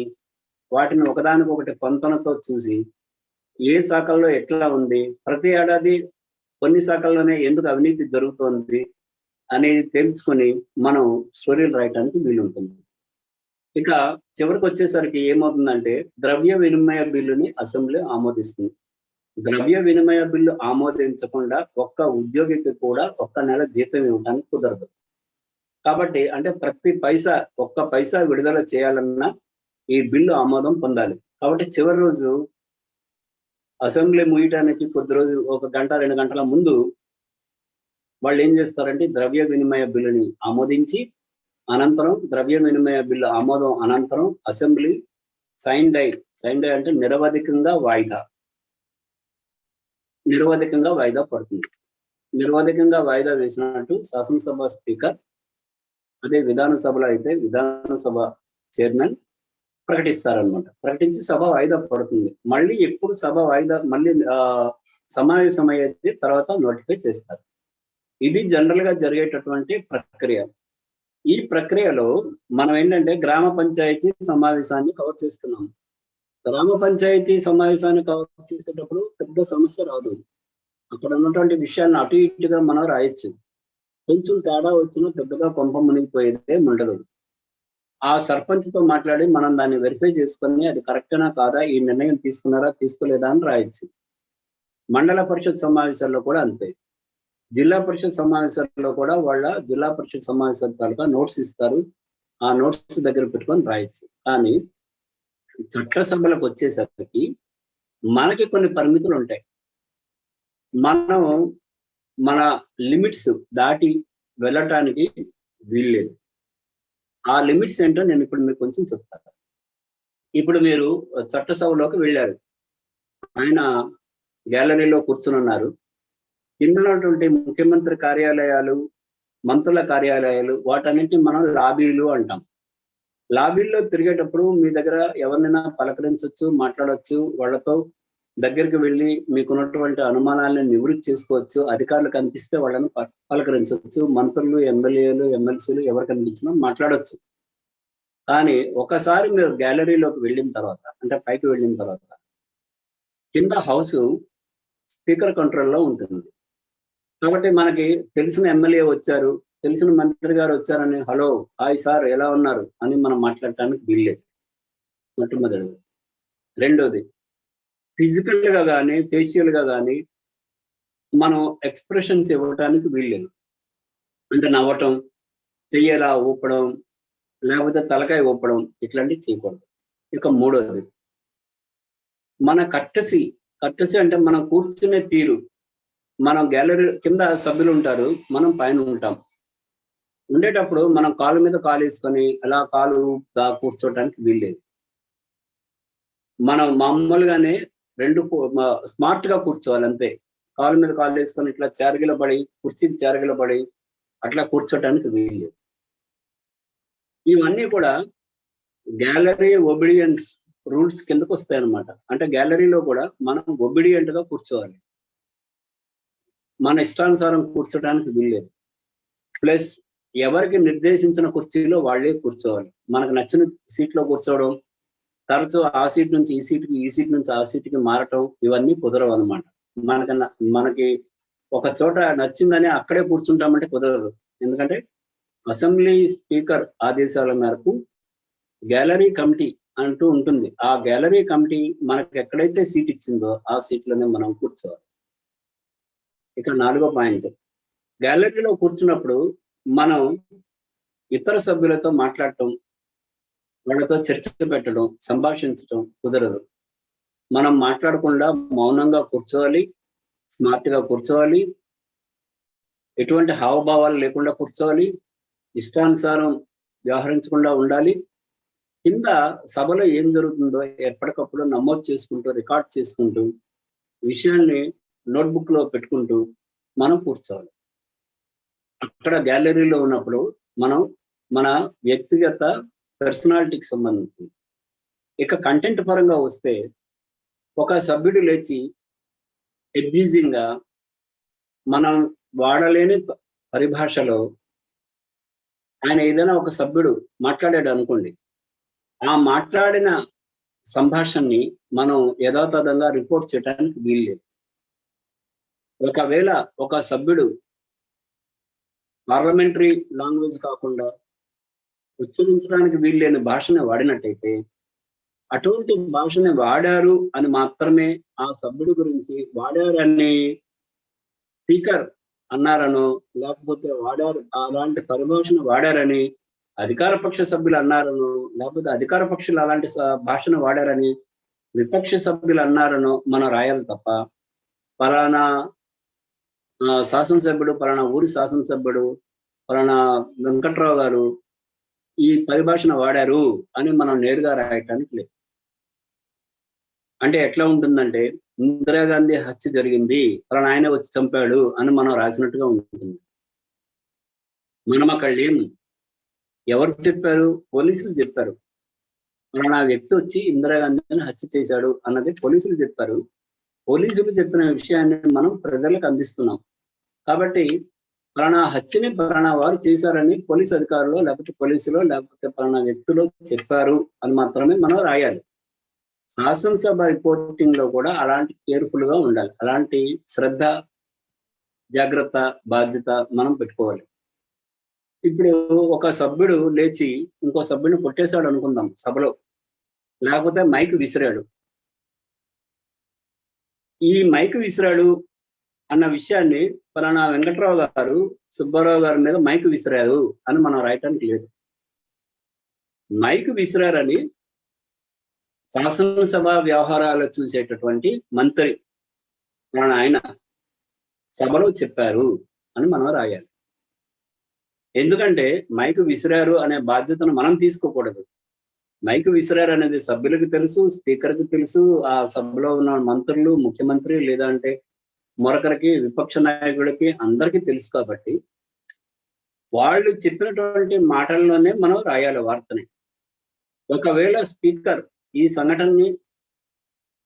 వాటిని ఒకదానికొకటి పొంతనతో చూసి ఏ శాఖల్లో ఎట్లా ఉంది, ప్రతి ఏడాది కొన్ని శాఖల్లోనే ఎందుకు అవినీతి జరుగుతోంది అనేది తెలుసుకొని మనం స్టోరీలు రాయటానికి వీలుంటుంది. ఇక చివరికి వచ్చేసరికి ఏమవుతుందంటే ద్రవ్య వినిమయ బిల్లుని అసెంబ్లీ ఆమోదిస్తుంది. ద్రవ్య వినిమయ బిల్లు ఆమోదించకుండా ఒక్క ఉద్యోగికి కూడా ఒక్క నెల జీతం ఇవ్వడానికి కుదరదు. కాబట్టి అంటే ప్రతి పైసా, ఒక్క పైసా విడుదల చేయాలన్నా ఈ బిల్లు ఆమోదం పొందాలి. కాబట్టి చివరి రోజు అసెంబ్లీ ముగియటానికి కొద్ది రోజు 1 గంట 2 గంటల ముందు వాళ్ళు ఏం చేస్తారంటే ద్రవ్య వినిమయ బిల్లుని ఆమోదించి అనంతరం ద్రవ్య వినిమయ బిల్లు ఆమోదం అనంతరం అసెంబ్లీ సైన్ డై అంటే నిరవధికంగా వాయిదా పడుతుంది. నిరవధికంగా వాయిదా వేసినట్టు శాసనసభ స్పీకర్, అదే విధానసభలో అయితే విధానసభ చైర్మన్ ప్రకటిస్తారనమాట. ప్రకటించి సభ వాయిదా పడుతుంది. మళ్ళీ ఎప్పుడు సభ వాయిదా మళ్ళీ సమావేశం అయ్యేది తర్వాత నోటిఫై చేస్తారు. ఇది జనరల్ గా జరిగేటటువంటి ప్రక్రియ. ఈ ప్రక్రియలో మనం ఏంటంటే గ్రామ పంచాయతీ సమావేశాన్ని కవర్ చేస్తున్నాం. గ్రామ పంచాయతీ సమావేశాన్ని కవర్ చేసేటప్పుడు పెద్ద సమస్య రాదు. అక్కడ ఉన్నటువంటి విషయాన్ని అటు ఇటుగా మనం రాయొచ్చు. కొంచెం తేడా వచ్చినా పెద్దగా కొంప మునిగిపోయేదే ఉండదు. ఆ సర్పంచ్తో మాట్లాడి మనం దాన్ని వెరిఫై చేసుకొని అది కరెక్టేనా కాదా, ఈ నిర్ణయం తీసుకున్నారా తీసుకోలేదా అని రాయొచ్చు. మండల పరిషత్ సమావేశాల్లో కూడా అంతే. జిల్లా పరిషత్ సమావేశాల్లో కూడా వాళ్ళ జిల్లా పరిషత్ సమావేశాల తాలూకా నోట్స్ ఇస్తారు. ఆ నోట్స్ దగ్గర పెట్టుకొని రాయొచ్చు. కానీ చట్టసభలకు వచ్చేసరికి మనకి కొన్ని పరిమితులు ఉంటాయి. మనం మన లిమిట్స్ దాటి వెళ్ళటానికి వీల్లేదు. ఆ లిమిట్స్ ఏంటో నేను ఇప్పుడు మీకు కొంచెం చెప్తాను. ఇప్పుడు మీరు చట్టసభలోకి వెళ్ళారు, ఆయన గ్యాలరీలో కూర్చుని ఉన్నారు. కింద ఉన్నటువంటి ముఖ్యమంత్రి కార్యాలయాలు, మంత్రుల కార్యాలయాలు, వాటన్నింటినీ మనం లాబీలు అంటాం. లాబీల్లో తిరిగేటప్పుడు మీ దగ్గర ఎవరినైనా పలకరించవచ్చు, మాట్లాడవచ్చు, వాళ్ళతో దగ్గరికి వెళ్ళి మీకున్నటువంటి అనుమానాలను నివృత్తి చేసుకోవచ్చు. అధికారులు కనిపిస్తే వాళ్ళని పలకరించవచ్చు. మంత్రులు, ఎమ్మెల్యేలు, ఎమ్మెల్సీలు ఎవరు కనిపించినా మాట్లాడవచ్చు. కానీ ఒకసారి మీరు గ్యాలరీలోకి వెళ్ళిన తర్వాత, అంటే పైకి వెళ్ళిన తర్వాత, కింద హౌస్ స్పీకర్ కంట్రోల్లో ఉంటుంది. కాబట్టి మనకి తెలిసిన ఎమ్మెల్యే వచ్చారు, తెలిసిన మంత్రి గారు వచ్చారని హలో, హాయ్ సార్ ఎలా ఉన్నారు అని మనం మాట్లాడటానికి వీల్లేదు. మొట్టమొదటిది. రెండోది, ఫిజికల్ గా కానీ ఫేషియల్ గా కానీ మనం ఎక్స్ప్రెషన్స్ ఇవ్వటానికి వీల్లేదు. అంటే నవ్వటం, చెయ్యలా ఊపడం, లేకపోతే తలకాయ ఊపడం, ఇట్లాంటివి చేయకూడదు. ఇక మూడోది, మన కట్టసి అంటే మనం కూర్చునే తీరు. మనం గ్యాలరీ కింద సభ్యులు ఉంటారు, మనం పైన ఉంటాం. ఉండేటప్పుడు మనం కాలు మీద కాలు వేసుకొని అలా కాలు కూర్చోటానికి వీల్లేదు. మనం మామూలుగానే స్మార్ట్ గా కూర్చోవాలి అంతే. కాలు మీద కాలు వేసుకొని ఇట్లా చేరగిలబడి, కుర్చీకి చేరగిలబడి అట్లా కూర్చోటానికి వీల్లేదు. ఇవన్నీ కూడా గ్యాలరీ ఒబిడియన్స్ రూల్స్ కిందకు వస్తాయి అన్నమాట. అంటే గ్యాలరీలో కూడా మనం ఒబిడియంట్ గా కూర్చోవాలి. మన ఇష్టానుసారం కూర్చోడానికి వీల్లేదు. ప్లస్ ఎవరికి నిర్దేశించిన కుర్చీలో వాళ్ళే కూర్చోవాలి. మనకు నచ్చిన సీట్లో కూర్చోవడం, తరచూ ఆ సీట్ నుంచి ఈ సీట్కి, ఈ సీట్ నుంచి ఆ సీట్కి మారటం, ఇవన్నీ కుదరవు అనమాట. మనకి ఒక చోట నచ్చిందని అక్కడే కూర్చుంటామంటే కుదరదు. ఎందుకంటే అసెంబ్లీ స్పీకర్ ఆదేశాల మేరకు గ్యాలరీ కమిటీ అంటూ ఉంటుంది. ఆ గ్యాలరీ కమిటీ మనకు ఎక్కడైతే సీట్ ఇచ్చిందో ఆ సీట్లోనే మనం కూర్చోవాలి. ఇక 4వ పాయింట్, గ్యాలరీలో కూర్చున్నప్పుడు మనం ఇతర సభ్యులతో మాట్లాడటం, వాళ్ళతో చర్చ పెట్టడం, సంభాషించడం కుదరదు. మనం మాట్లాడకుండా మౌనంగా కూర్చోవాలి, స్మార్ట్ గా కూర్చోవాలి, ఎటువంటి హావభావాలు లేకుండా కూర్చోవాలి, ఇష్టానుసారం వ్యవహరించకుండా ఉండాలి. కింద సభలో ఏం జరుగుతుందో ఎప్పటికప్పుడు నమోదు చేసుకుంటూ, రికార్డ్ చేసుకుంటూ, విషయాన్ని నోట్బుక్ లో పెట్టుకుంటూ మనం కూర్చోవాలి. అక్కడ గ్యాలరీలో ఉన్నప్పుడు మనం మన వ్యక్తిగత పర్సనాలిటీకి సంబంధించింది. ఇక కంటెంట్ పరంగా వస్తే, ఒక సభ్యుడు లేచి అబ్యూజింగ్ గా మనం వాడలేని పరిభాషలో ఆయన ఏదైనా ఒక సభ్యుడు మాట్లాడాడు అనుకోండి, ఆ మాట్లాడిన సంభాషణని మనం యథాతథంగా రిపోర్ట్ చేయడానికి వీల్లేదు. ఒకవేళ ఒక సభ్యుడు పార్లమెంటరీ లాంగ్వేజ్ కాకుండా ఉచ్చరించడానికి వీల్లేని భాషని వాడినట్టయితే, అటువంటి భాషని వాడారు అని మాత్రమే ఆ సభ్యుడి గురించి వాడారని స్పీకర్ అన్నారనో, లేకపోతే వాడారు అలాంటి పరిభాషను వాడారని అధికార పక్ష సభ్యులు అన్నారనో, లేకపోతే అధికార పక్షులు అలాంటి భాషను వాడారని విపక్ష సభ్యులు అన్నారనో మనం రాయాలి తప్ప, పలానా శాసనసభ్యుడు, పలానా ఊరి శాసనసభ్యుడు, పలానా వెంకట్రావు గారు ఈ పరిభాషను వాడారు అని మనం నేరుగా రాయటానికి లేదు. అంటే ఎట్లా ఉంటుందంటే, ఇందిరాగాంధీ హత్య జరిగింది, పలానా ఆయన వచ్చి చంపాడు అని మనం రాసినట్టుగా ఉంటుంది. మనం అక్కడ లేము. ఎవరు చెప్పారు? పోలీసులు చెప్పారు. పలానా వ్యక్తి వచ్చి ఇందిరాగాంధీని హత్య చేశాడు అన్నది పోలీసులు చెప్పారు. పోలీసులు చెప్పిన విషయాన్ని మనం ప్రజలకు అందిస్తున్నాం. కాబట్టి పలానా హత్యని పలానా వారు చేశారని పోలీసు అధికారులు, లేకపోతే పోలీసులు, లేకపోతే పలానా వ్యక్తులు చెప్పారు అని మాత్రమే మనం రాయాలి. శాసనసభ రిపోర్టింగ్ లో కూడా అలాంటి కేర్ఫుల్ గా ఉండాలి. అలాంటి శ్రద్ధ, జాగ్రత్త, బాధ్యత మనం పెట్టుకోవాలి. ఇప్పుడు ఒక సభ్యుడు లేచి ఇంకో సభ్యుడిని కొట్టేశాడు అనుకుందాం సభలో, లేకపోతే మైక్ విసిరాడు. ఈ మైక్ విసిరాడు అన్న విషయాన్ని పలానా వెంకట్రావు గారు సుబ్బారావు గారి మీద మైక్ విసిరారు అని మనం రాయటానికి లేదు. మైక్ విసిరారని శాసనసభ వ్యవహారాలు చూసేటటువంటి మంత్రి ఆయన సభలో చెప్పారు అని మనం రాయాలి. ఎందుకంటే మైక్ విసిరారు అనే బాధ్యతను మనం తీసుకోకూడదు. మైక్ విసిరారు అనేది సభ్యులకు తెలుసు, స్పీకర్కి తెలుసు, ఆ సభలో ఉన్న మంత్రులు, ముఖ్యమంత్రి లేదంటే మరొకరికి, విపక్ష నాయకుడికి అందరికీ తెలుసు. కాబట్టి వాళ్ళు చెప్పినటువంటి మాటల్లోనే మనం రాయాలి వార్తని. ఒకవేళ స్పీకర్ ఈ సంఘటనని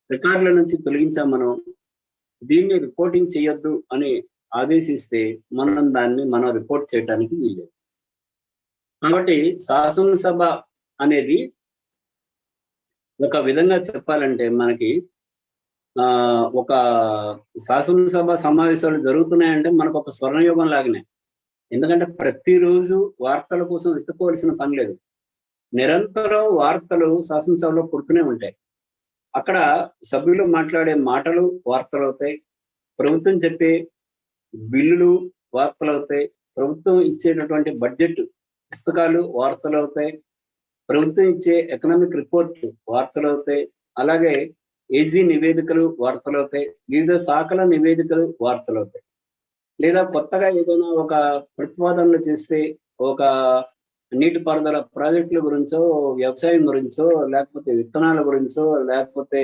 రికార్డుల నుంచి తొలగించాం, మనం దీన్ని రిపోర్టింగ్ చేయొద్దు అని ఆదేశిస్తే మనం రిపోర్ట్ చేయడానికి వీల్లేదు. కాబట్టి శాసనసభ అనేది ఒక విధంగా చెప్పాలంటే మనకి ఒక శాసనసభ సమావేశాలు జరుగుతున్నాయంటే మనకు ఒక స్వర్ణయుగం లాగానే. ఎందుకంటే ప్రతిరోజు వార్తల కోసం వెతుక్కోవాల్సిన పని లేదు. నిరంతరం వార్తలు శాసనసభలో పుడుతూనే ఉంటాయి. అక్కడ సభ్యులు మాట్లాడే మాటలు వార్తలు అవుతాయి, ప్రభుత్వం చెప్పే బిల్లులు వార్తలు అవుతాయి, ప్రభుత్వం ఇచ్చేటటువంటి బడ్జెట్ పుస్తకాలు వార్తలు అవుతాయి, ప్రభుత్వం ఇచ్చే ఎకనామిక్ రిపోర్ట్ వార్తలు అవుతాయి, అలాగే ఏజీ నివేదికలు వార్తలు అవుతాయి, వివిధ శాఖల నివేదికలు వార్తలు అవుతాయి. లేదా కొత్తగా ఏదైనా ఒక ప్రతిపాదనలు చేస్తే, ఒక నీటిపారుదల ప్రాజెక్టుల గురించో, వ్యవసాయం గురించో, లేకపోతే విత్తనాల గురించో, లేకపోతే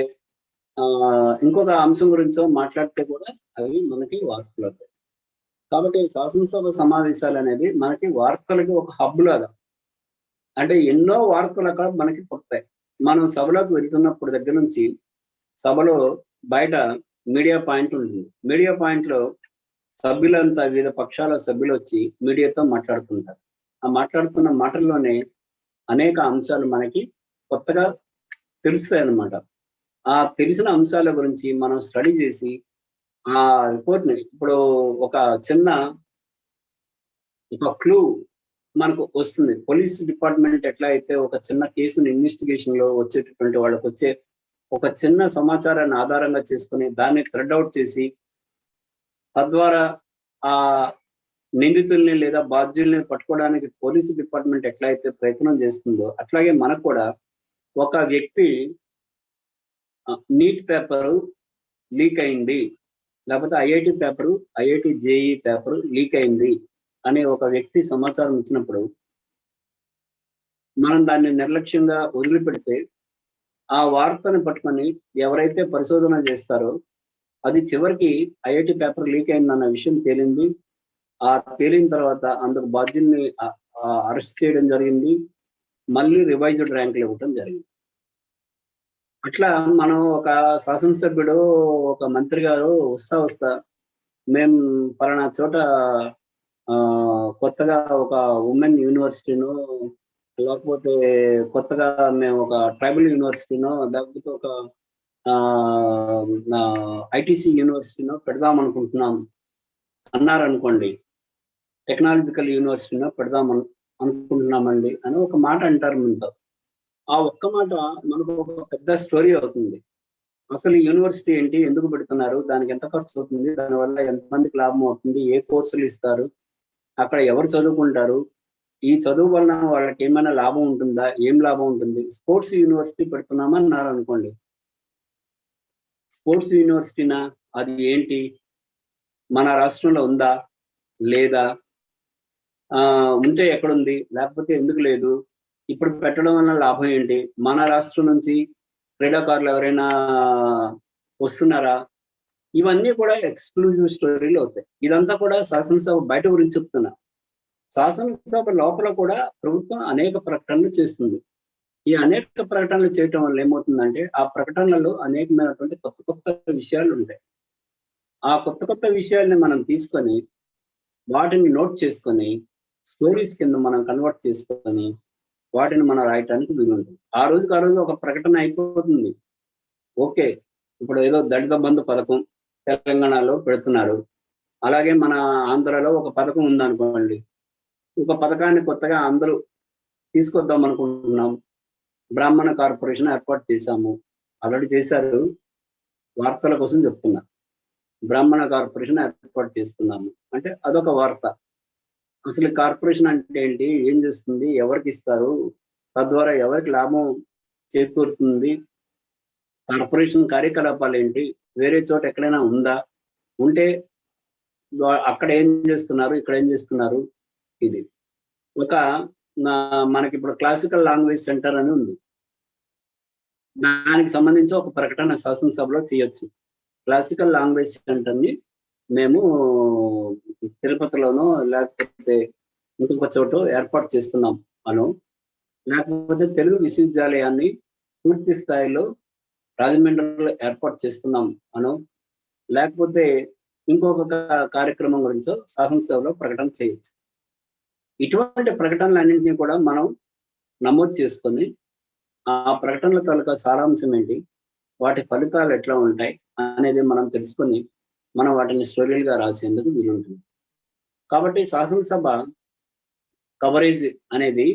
ఇంకొక అంశం గురించో మాట్లాడితే కూడా అవి మనకి వార్తలు అవుతాయి. కాబట్టి శాసనసభ సమావేశాలు అనేది మనకి వార్తలకి ఒక హబ్ లాగా. అంటే ఎన్నో వార్తలు అక్కడ మనకి పుడతాయి. మనం సభలోకి వెళ్తున్నప్పుడు దగ్గర నుంచి సభలో బయట మీడియా పాయింట్ ఉంటుంది. మీడియా పాయింట్ లో సభ్యులంతా, వివిధ పక్షాల సభ్యులు వచ్చి మీడియాతో మాట్లాడుతుంటారు. ఆ మాట్లాడుతున్న మాటల్లోనే అనేక అంశాలు మనకి కొత్తగా తెలుస్తాయి అన్నమాట. ఆ తెలిసిన అంశాల గురించి మనం స్టడీ చేసి ఆ రిపోర్ట్ ని ఇప్పుడు ఒక చిన్న క్లూ మనకు వస్తుంది. పోలీస్ డిపార్ట్మెంట్ ఎట్లా అయితే ఒక చిన్న కేసును ఇన్వెస్టిగేషన్ లో వచ్చేటటువంటి వాళ్ళకి వచ్చే ఒక చిన్న సమాచారాన్ని ఆధారంగా చేసుకుని దాన్ని థ్రెడ్ అవుట్ చేసి తద్వారా ఆ నిందితుల్ని లేదా బాధ్యుల్ని పట్టుకోవడానికి పోలీసు డిపార్ట్మెంట్ ఎట్లా అయితే ప్రయత్నం చేస్తుందో, అట్లాగే మనకు కూడా ఒక వ్యక్తి నీట్ పేపరు లీక్ అయింది, లేకపోతే IIT paper, IIT JEE paper leak అయింది అనే ఒక వ్యక్తి సమాచారం ఇచ్చినప్పుడు మనం దాన్ని నిర్లక్ష్యంగా వదిలిపెడితే ఆ వార్తను పట్టుకొని ఎవరైతే పరిశోధన చేస్తారో అది చివరికి ఐఐటి పేపర్ లీక్ అయిందన్న విషయం తేలింది. ఆ తేలిన తర్వాత అందుకు బాధ్యుల్ని అరెస్ట్ చేయడం జరిగింది, మళ్ళీ రివైజ్డ్ ర్యాంకులు ఇవ్వడం జరిగింది. అట్లా మనం ఒక శాసనసభ్యుడు, ఒక మంత్రి గారు వస్తా మేము పలానా చోట కొత్తగా ఒక ఉమెన్ యూనివర్సిటీనో, లేకపోతే కొత్తగా మేము ఒక ట్రైబల్ యూనివర్సిటీనో, లేకపోతే ఒక ఐటీసీ యూనివర్సిటీనో పెడదాం అనుకుంటున్నాం అన్నారనుకోండి, టెక్నాలజికల్ యూనివర్సిటీనో పెడదాం అనుకుంటున్నామండి అని ఒక మాట అంటారు మనతో. ఆ ఒక్క మాట మనకు ఒక పెద్ద స్టోరీ అవుతుంది. అసలు ఈ యూనివర్సిటీ ఏంటి, ఎందుకు పెడుతున్నారు, దానికి ఎంత ఖర్చు అవుతుంది, దానివల్ల ఎంతమందికి లాభం అవుతుంది, ఏ కోర్సులు ఇస్తారు, అక్కడ ఎవరు చదువుకుంటారు, ఈ చదువు వలన వాళ్ళకి ఏమైనా లాభం ఉంటుందా, ఏం లాభం ఉంటుంది. స్పోర్ట్స్ యూనివర్సిటీ పెడుతున్నామని అన్నారు అనుకోండి, స్పోర్ట్స్ యూనివర్సిటీనా, అది ఏంటి, మన రాష్ట్రంలో ఉందా లేదా, ఉంటే ఎక్కడుంది, లేకపోతే ఎందుకు లేదు, ఇప్పుడు పెట్టడం వల్ల లాభం ఏంటి, మన రాష్ట్రం నుంచి క్రీడాకారులు ఎవరైనా వస్తున్నారా, ఇవన్నీ కూడా ఎక్స్క్లూజివ్ స్టోరీలు అవుతాయి. ఇదంతా కూడా శాసనసభ బయట గురించి చెప్తున్నా. శాసనసభ లోపల కూడా ప్రభుత్వం అనేక ప్రకటనలు చేస్తుంది. ఈ అనేక ప్రకటనలు చేయటం వల్ల ఏమవుతుందంటే ఆ ప్రకటనలలో అనేకమైనటువంటి కొత్త కొత్త విషయాలు ఉంటాయి. ఆ కొత్త కొత్త విషయాల్ని మనం తీసుకొని వాటిని నోట్ చేసుకొని స్టోరీస్ కింద మనం కన్వర్ట్ చేసుకొని వాటిని మనం రాయటానికి వీలుంటుంది. ఆ రోజుకి ఆ రోజు ఒక ప్రకటన అయిపోతుంది. ఓకే, ఇప్పుడు ఏదో దళిత బంధు పథకం తెలంగాణలో పెడుతున్నారు, అలాగే మన ఆంధ్రలో ఒక పథకం ఉందనుకోండి, ఒక పథకాన్ని కొత్తగా అందరూ తీసుకొద్దాం అనుకుంటున్నాం, బ్రాహ్మణ కార్పొరేషన్ ఏర్పాటు చేశాము, ఆల్రెడీ చేశారు, వార్తల కోసం చెప్తున్నా, బ్రాహ్మణ కార్పొరేషన్ ఏర్పాటు చేస్తున్నాము అంటే అదొక వార్త. అసలు కార్పొరేషన్ అంటే ఏంటి, ఏం చేస్తుంది, ఎవరికి ఇస్తారు, తద్వారా ఎవరికి లాభం చేకూరుతుంది, కార్పొరేషన్ కార్యకలాపాలు ఏంటి, వేరే చోట ఎక్కడైనా ఉందా, ఉంటే అక్కడ ఏం చేస్తున్నారు, ఇక్కడ ఏం చేస్తున్నారు. ఇది ఒక మనకి ఇప్పుడు క్లాసికల్ లాంగ్వేజ్ సెంటర్ అని ఉంది, దానికి సంబంధించి ఒక ప్రకటన శాసనసభలో చేయొచ్చు. క్లాసికల్ లాంగ్వేజ్ సెంటర్ని మేము తిరుపతిలోనో లేకపోతే ఇంకొక చోట ఏర్పాటు చేస్తున్నాం అను, లేకపోతే తెలుగు విశ్వవిద్యాలయాన్ని పూర్తి స్థాయిలో రాజమండ్రిలో ఏర్పాటు చేస్తున్నాం అను, లేకపోతే ఇంకొక కార్యక్రమం గురించో శాసనసభలో ప్రకటన చేయొచ్చు. ఇటువంటి ప్రకటనలన్నింటినీ కూడా మనం నమోదు చేసుకొని ఆ ప్రకటనల తాలూకా సారాంశం ఏంటి, వాటి ఫలితాలు ఎట్లా ఉంటాయి అనేది మనం తెలుసుకొని మనం వాటిని స్టోరీలుగా రాసేందుకు వీలుంటుంది. కాబట్టి శాసనసభ కవరేజ్ అనేది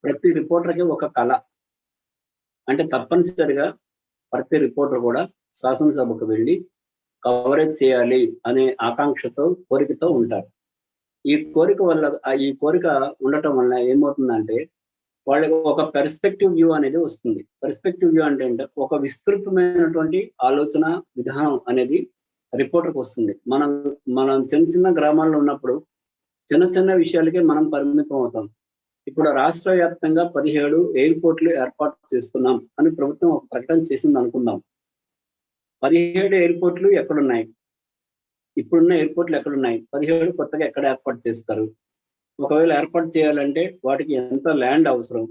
ప్రతి రిపోర్టర్కి ఒక కళ. అంటే తప్పనిసరిగా ప్రతి రిపోర్టర్ కూడా శాసనసభకు వెళ్ళి కవరేజ్ చేయాలి అనే ఆకాంక్షతో, కోరికతో ఉంటారు. ఈ కోరిక ఉండటం వల్ల ఏమవుతుందంటే వాళ్ళకి ఒక పెర్స్పెక్టివ్ వ్యూ అనేది వస్తుంది. పెర్స్పెక్టివ్ వ్యూ అంటే ఒక విస్తృతమైనటువంటి ఆలోచన విధానం అనేది రిపోర్టర్కి వస్తుంది. మనం చిన్న చిన్న గ్రామాల్లో ఉన్నప్పుడు చిన్న చిన్న విషయాలకే మనం పరిమితం అవుతాం. ఇప్పుడు రాష్ట్ర వ్యాప్తంగా 17 ఎయిర్పోర్ట్లు ఏర్పాటు చేస్తున్నాం అని ప్రభుత్వం ఒక ప్రకటన చేసింది అనుకుందాం. 17 ఎయిర్పోర్ట్లు ఎక్కడున్నాయి, ఇప్పుడున్న ఎయిర్పోర్ట్లు ఎక్కడున్నాయి, 17 కొత్తగా ఎక్కడ ఏర్పాటు చేస్తారు. ఒకవేళ ఏర్పాటు చేయాలంటే వాటికి ఎంత ల్యాండ్ అవసరం,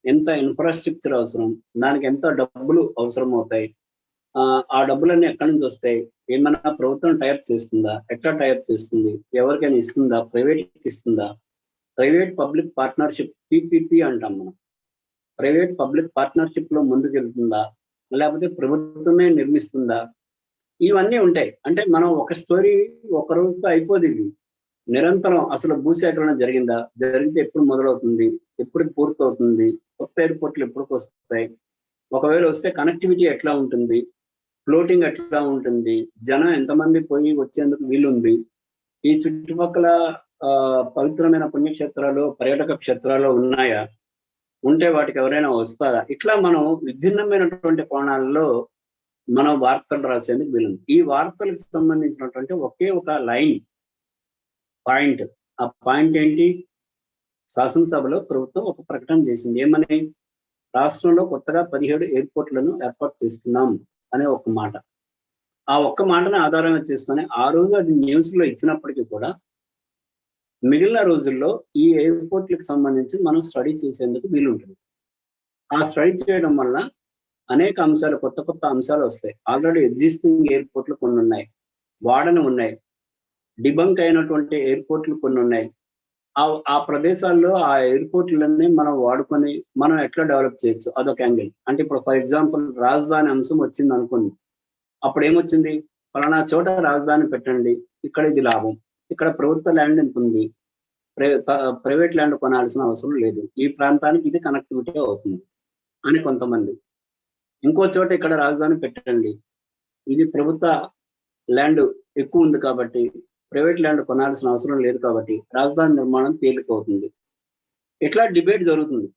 ఎంత ఇన్ఫ్రాస్ట్రక్చర్ అవసరం, దానికి ఎంత డబ్బులు అవసరం అవుతాయి, ఆ డబ్బులన్నీ ఎక్కడి నుంచి వస్తాయి, ఏమైనా ప్రభుత్వం టైప్ చేస్తుందా, ఎట్లా టైప్ చేస్తుంది, ఎవరికైనా ఇస్తుందా, ప్రైవేట్కి ఇస్తుందా, ప్రైవేట్ పబ్లిక్ పార్ట్నర్షిప్ PPP అంటాం మనం, ప్రైవేట్ పబ్లిక్ పార్ట్నర్షిప్ లో ముందుకెళ్తుందా, లేకపోతే ప్రభుత్వమే నిర్మిస్తుందా, ఇవన్నీ ఉంటాయి. అంటే మనం ఒక స్టోరీ ఒక రోజుతో అయిపోదు. ఇది నిరంతరం అసలు భూసేకరణ జరిగిందా, జరిగితే ఎప్పుడు మొదలవుతుంది, ఎప్పుడు పూర్తవుతుంది, కొత్త ఎయిర్పోర్ట్లు ఎప్పుడు వస్తాయి, ఒకవేళ వస్తే కనెక్టివిటీ ఎట్లా ఉంటుంది, ఫ్లోటింగ్ ఎట్లా ఉంటుంది, జనం ఎంతమంది పోయి వచ్చేందుకు వీలుంది, ఈ చుట్టుపక్కల పవిత్రమైన పుణ్యక్షేత్రాలు పర్యాటక క్షేత్రాలు ఉన్నాయా, ఉంటే వాటికి ఎవరైనా వస్తారా, ఇట్లా మనం విభిన్నమైనటువంటి కోణాల్లో మనం వార్తలు రాసేందుకు వీలుంది. ఈ వార్తలకు సంబంధించినటువంటి ఒకే ఒక లైన్ పాయింట్, ఆ పాయింట్ ఏంటి, శాసనసభలో ప్రభుత్వం ఒక ప్రకటన చేసింది. ఏమని, రాష్ట్రంలో కొత్తగా 17 ఎయిర్పోర్ట్లను ఏర్పాటు చేస్తున్నాం అనే ఒక మాట. ఆ ఒక్క మాటను ఆధారంగా చేసుకొని ఆ రోజు అది న్యూస్ లో ఇచ్చినప్పటికీ కూడా మిగిలిన రోజుల్లో ఈ ఎయిర్పోర్ట్లకు సంబంధించి మనం స్టడీ చేసేందుకు వీలుంటుంది. ఆ స్టడీ చేయడం వల్ల అనేక అంశాలు, కొత్త కొత్త అంశాలు వస్తాయి. ఆల్రెడీ ఎగ్జిస్టింగ్ ఎయిర్పోర్ట్లు కొన్ని ఉన్నాయి, వాడని ఉన్నాయి, డిబంక్ అయినటువంటి ఎయిర్పోర్ట్లు కొన్ని ఉన్నాయి. ఆ ప్రదేశాల్లో ఆ ఎయిర్పోర్ట్లన్నీ మనం వాడుకొని మనం ఎట్లా డెవలప్ చేయొచ్చు, అదొక యాంగిల్. అంటే ఇప్పుడు ఫర్ ఎగ్జాంపుల్ రాజధాని అంశం వచ్చింది అనుకోండి, అప్పుడు ఏమొచ్చింది, ఫలానా చోట రాజధాని పెట్టండి, ఇక్కడ ఇది లాభం, ఇక్కడ ప్రభుత్వ ల్యాండ్ ఎంత ఉంది, ప్రైవేట్ ల్యాండ్ కొనాల్సిన అవసరం లేదు, ఈ ప్రాంతానికి ఇది కనెక్టివిటీ అవుతుంది అని కొంతమంది. ఇంకో చోట ఇక్కడ రాజధాని పెట్టండి, ఇది ప్రభుత్వ ల్యాండ్ ఎక్కువ ఉంది కాబట్టి ప్రైవేట్ ల్యాండ్ కొనాల్సిన అవసరం లేదు కాబట్టి రాజధాని నిర్మాణం తేలికవుతుంది. ఇట్లా డిబేట్ జరుగుతుంది.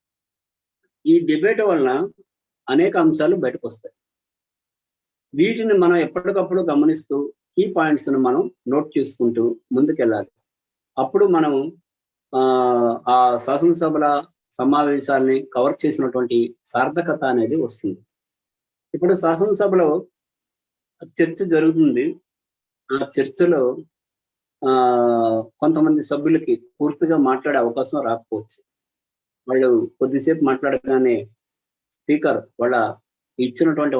ఈ డిబేట్ వలన అనేక అంశాలు బయటకు వస్తాయి. వీటిని మనం ఎప్పటికప్పుడు గమనిస్తూ కీ పాయింట్స్ ని మనం నోట్ చేసుకుంటూ ముందుకెళ్ళాలి. అప్పుడు మనం ఆ శాసనసభల సమావేశాలని కవర్ చేసినటువంటి సార్థకత అనేది వస్తుంది. ఇప్పుడు శాసనసభలో చర్చ జరుగుతుంది. ఆ చర్చలో కొంతమంది సభ్యులకి పూర్తిగా మాట్లాడే అవకాశం రాకపోవచ్చు. వాళ్ళు కొద్దిసేపు మాట్లాడగానే స్పీకర్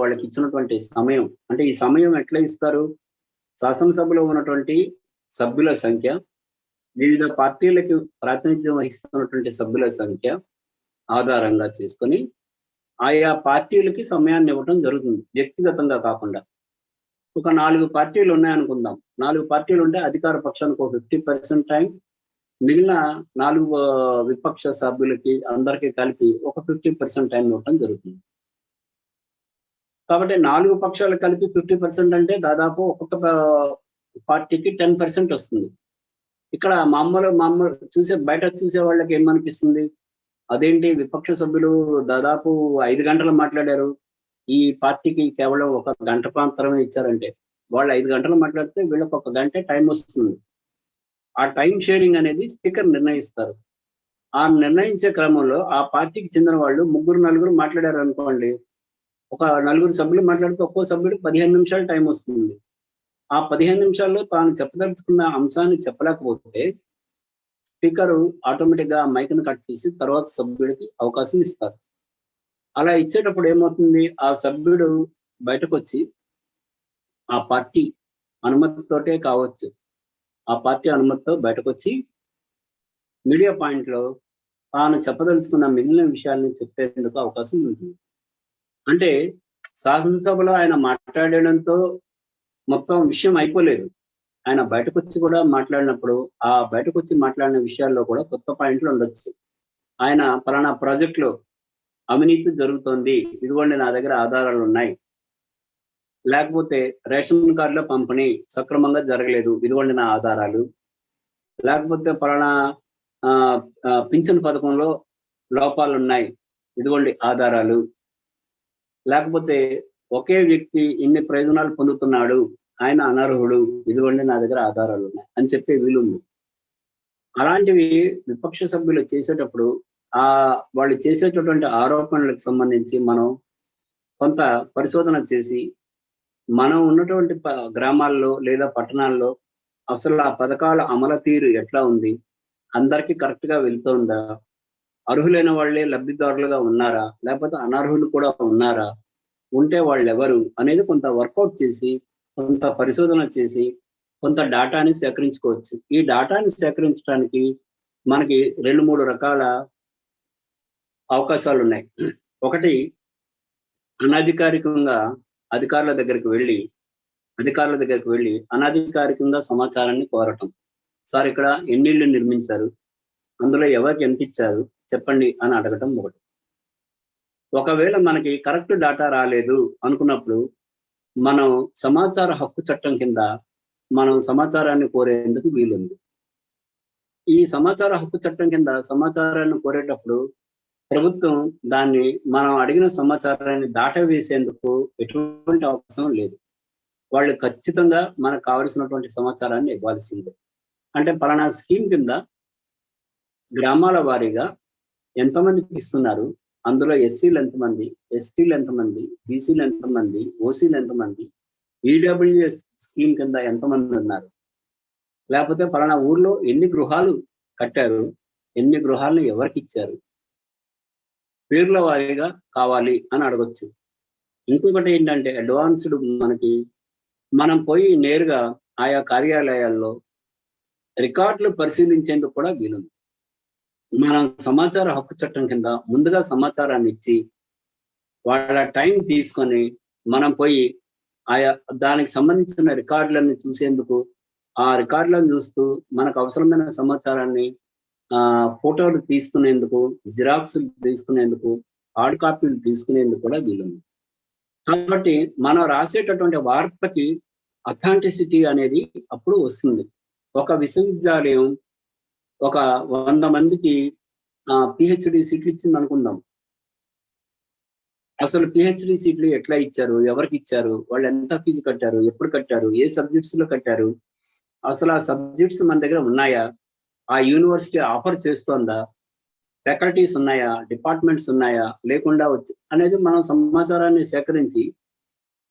వాళ్ళకి ఇచ్చినటువంటి సమయం, అంటే ఈ సమయం ఎట్లా ఇస్తారు, శాసనసభలో ఉన్నటువంటి సభ్యుల సంఖ్య, వివిధ పార్టీలకి ప్రాతినిధ్యం వహిస్తున్నటువంటి సభ్యుల సంఖ్య ఆధారంగా చేసుకొని ఆయా పార్టీలకి సమయాన్ని ఇవ్వడం జరుగుతుంది, వ్యక్తిగతంగా కాకుండా. ఒక 4 పార్టీలు ఉన్నాయనుకుందాం, 4 పార్టీలు ఉంటే అధికార పక్షానికి ఒక 50% టైం, మిగిలిన 4 విపక్ష సభ్యులకి అందరికీ కలిపి ఒక 50% టైం ఇవ్వడం జరుగుతుంది. కాబట్టి 4 పక్షాలు కలిపి 50% అంటే దాదాపు ఒక్కొక్క పార్టీకి 10% వస్తుంది. ఇక్కడ మామూలు బయట చూసే వాళ్ళకి ఏమనిపిస్తుంది, అదేంటి విపక్ష సభ్యులు దాదాపు 5 గంటలు మాట్లాడారు, ఈ పార్టీకి కేవలం 1 గంట మాత్రమే ఇచ్చారంటే, వాళ్ళు 5 గంటలు మాట్లాడితే వీళ్ళకి 1 గంటే టైం వస్తుంది. ఆ టైం షేరింగ్ అనేది స్పీకర్ నిర్ణయిస్తారు. ఆ నిర్ణయించే క్రమంలో ఆ పార్టీకి చెందిన వాళ్ళు 3-4 మాట్లాడారు అనుకోండి, ఒక 4 సభ్యులు మాట్లాడితే ఒక్కో సభ్యుడికి 15 నిమిషాలు టైం వస్తుంది. ఆ 15 నిమిషాల్లో తాను చెప్పదలుచుకున్న అంశాన్ని చెప్పలేకపోతే స్పీకరు ఆటోమేటిక్ గా మైక్ను కట్ చేసి తర్వాత సభ్యుడికి అవకాశం ఇస్తారు. అలా ఇచ్చేటప్పుడు ఏమవుతుంది, ఆ సభ్యుడు బయటకు వచ్చి ఆ పార్టీ అనుమతితోటే కావచ్చు, ఆ పార్టీ అనుమతితో బయటకు వచ్చి మీడియా పాయింట్ లో తాను చెప్పదలుచుకున్న మిగిలిన విషయాల్ని చెప్పేందుకు అవకాశం ఉంటుంది. అంటే శాసనసభలో ఆయన మాట్లాడడంతో మొత్తం విషయం అయిపోలేదు. ఆయన బయటకు వచ్చి కూడా మాట్లాడినప్పుడు ఆ బయటకు వచ్చి మాట్లాడిన విషయాల్లో కూడా కొత్త పాయింట్లు ఉండొచ్చు. ఆయన పలానా ప్రాజెక్ట్ లో అవినీతి జరుగుతోంది, ఇదిగోండి నా దగ్గర ఆధారాలు ఉన్నాయి, లేకపోతే రేషన్ కార్డుల పంపిణీ సక్రమంగా జరగలేదు, ఇదిగోండి నా ఆధారాలు, లేకపోతే పలానా పింఛన్ పథకంలో లోపాలు ఉన్నాయి, ఇదిగోండి ఆధారాలు, లేకపోతే ఒకే వ్యక్తి ఇన్ని ప్రయోజనాలు పొందుతున్నాడు, ఆయన అనర్హుడు, ఇదిగోండి నా దగ్గర ఆధారాలు ఉన్నాయి అని చెప్పే వీలుంది. అలాంటివి విపక్ష సభ్యులు చేసేటప్పుడు వాళ్ళు చేసేటటువంటి ఆరోపణలకు సంబంధించి మనం కొంత పరిశోధన చేసి మనం ఉన్నటువంటి గ్రామాల్లో లేదా పట్టణాల్లో అసలు ఆ పథకాల అమలు తీరు ఎట్లా ఉంది, అందరికీ కరెక్ట్ గా వెళ్తుందా, అర్హులైన వాళ్ళే లబ్ధిదారులుగా ఉన్నారా, లేకపోతే అనర్హులు కూడా ఉన్నారా, ఉంటే వాళ్ళు ఎవరు అనేది కొంత వర్కౌట్ చేసి, కొంత పరిశోధన చేసి కొంత డేటాని సేకరించుకోవచ్చు. ఈ డేటాని సేకరించడానికి మనకి 2-3 రకాల అవకాశాలు ఉన్నాయి. ఒకటి, అనధికారికంగా అధికారుల దగ్గరికి వెళ్ళి అనధికారికంగా సమాచారాన్ని కోరటం. సార్ ఇక్కడ ఎన్ని ఇళ్ళు నిర్మించారు, అందులో ఎవరికి ఎంత ఇచ్చారు చెప్పండి అని అడగటం ఒకటి. ఒకవేళ మనకి కరెక్ట్ డేటా రాలేదు అనుకున్నప్పుడు మనం సమాచార హక్కు చట్టం కింద మనం సమాచారాన్ని కోరేందుకు వీలుంది. ఈ సమాచార హక్కు చట్టం కింద సమాచారాన్ని కోరేటప్పుడు ప్రభుత్వం దాన్ని మనం అడిగిన సమాచారాన్ని దాటవేసేందుకు ఎటువంటి అవకాశం లేదు. వాళ్ళు ఖచ్చితంగా మనకు కావలసినటువంటి సమాచారాన్ని ఇవ్వాల్సిందే. అంటే పలానా స్కీమ్ కింద గ్రామాల వారీగా ఎంతమందికి ఇస్తున్నారు, అందులో ఎస్సీలు ఎంతమంది, ఎస్టీలు ఎంతమంది, బీసీలు ఎంతమంది, ఓసీలు ఎంతమంది, ఈడబ్ల్యూఎస్ స్కీమ్ కింద ఎంతమంది ఉన్నారు, లేకపోతే పలానా ఊర్లో ఎన్ని గృహాలు కట్టారు, ఎన్ని గృహాలను ఎవరికి ఇచ్చారు, పేర్ల వారీగా కావాలి అని అడగొచ్చు. ఇంకొకటి ఏంటంటే అడ్వాన్స్డ్ మనం పోయి నేరుగా ఆయా కార్యాలయాల్లో రికార్డులు పరిశీలించేందుకు కూడా వీలుంది. మనం సమాచార హక్కు చట్టం కింద ముందుగా సమాచారాన్ని ఇచ్చి వాళ్ళ టైం తీసుకొని మనం పోయి ఆయా దానికి సంబంధించిన రికార్డులను చూసేందుకు, ఆ రికార్డులను చూస్తూ మనకు అవసరమైన సమాచారాన్ని ఫోటోలు తీసుకునేందుకు, జిరాక్స్ తీసుకునేందుకు, హార్డ్ కాపీలు తీసుకునేందుకు కూడా వీలుంది. కాబట్టి మనం రాసేటటువంటి వార్తకి అథెంటిసిటీ అనేది అప్పుడు వస్తుంది. ఒక విశ్వవిద్యాలయం ఒక 100 మందికి పిహెచ్డి సీట్లు ఇచ్చింది అనుకుందాం. అసలు పిహెచ్డి సీట్లు ఎట్లా ఇచ్చారు, ఎవరికి ఇచ్చారు, వాళ్ళు ఎంత ఫీజు కట్టారు, ఎప్పుడు కట్టారు, ఏ సబ్జెక్ట్స్ లో కట్టారు, అసలు ఆ సబ్జెక్ట్స్ మన దగ్గర ఉన్నాయా, ఆ యూనివర్సిటీ ఆఫర్ చేస్తోందా, ఫ్యాకల్టీస్ ఉన్నాయా, డిపార్ట్మెంట్స్ ఉన్నాయా, లేకుండా అనేది మనం సమాచారాన్ని సేకరించి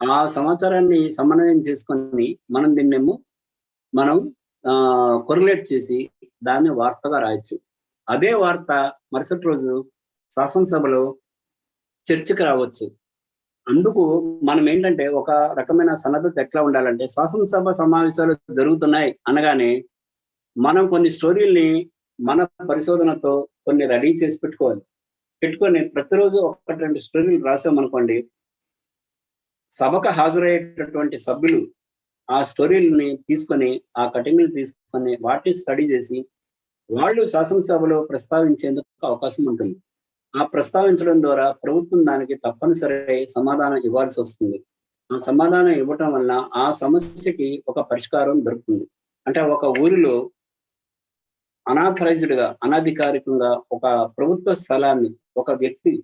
ఆ సమాచారాన్ని సమన్వయం చేసుకొని మనం దీన్నేమో మనం కొరిలేట్ చేసి దాన్ని వార్తగా రాయొచ్చు. అదే వార్త మరుసటి రోజు శాసనసభలో చర్చకు రావచ్చు. అందుకు మనం ఏంటంటే ఒక రకమైన సన్నద్ధత ఎట్లా ఉండాలంటే, శాసనసభ సమావేశాలు జరుగుతున్నాయి అనగానే మనం కొన్ని స్టోరీల్ని మన పరిశోధనతో కొన్ని రెడీ చేసి పెట్టుకొని ప్రతిరోజు 1-2 స్టోరీలు రాసామనుకోండి, సభకు హాజరయ్యేటటువంటి సభ్యులు ఆ స్టోరీలని తీసుకొని, ఆ కటింగ్లు తీసుకొని వాటిని స్టడీ చేసి వాళ్ళు శాసనసభలో ప్రస్తావించేందుకు అవకాశం ఉంటుంది. ఆ ప్రస్తావించడం ద్వారా ప్రభుత్వం దానికి తప్పనిసరి సమాధానం ఇవ్వాల్సి వస్తుంది. ఆ సమాధానం ఇవ్వటం వల్ల ఆ సమస్యకి ఒక పరిష్కారం దొరుకుతుంది. అంటే ఒక ఊరిలో అనధికారికంగా ఒక ప్రభుత్వ స్థలాన్ని ఒక వ్యక్తి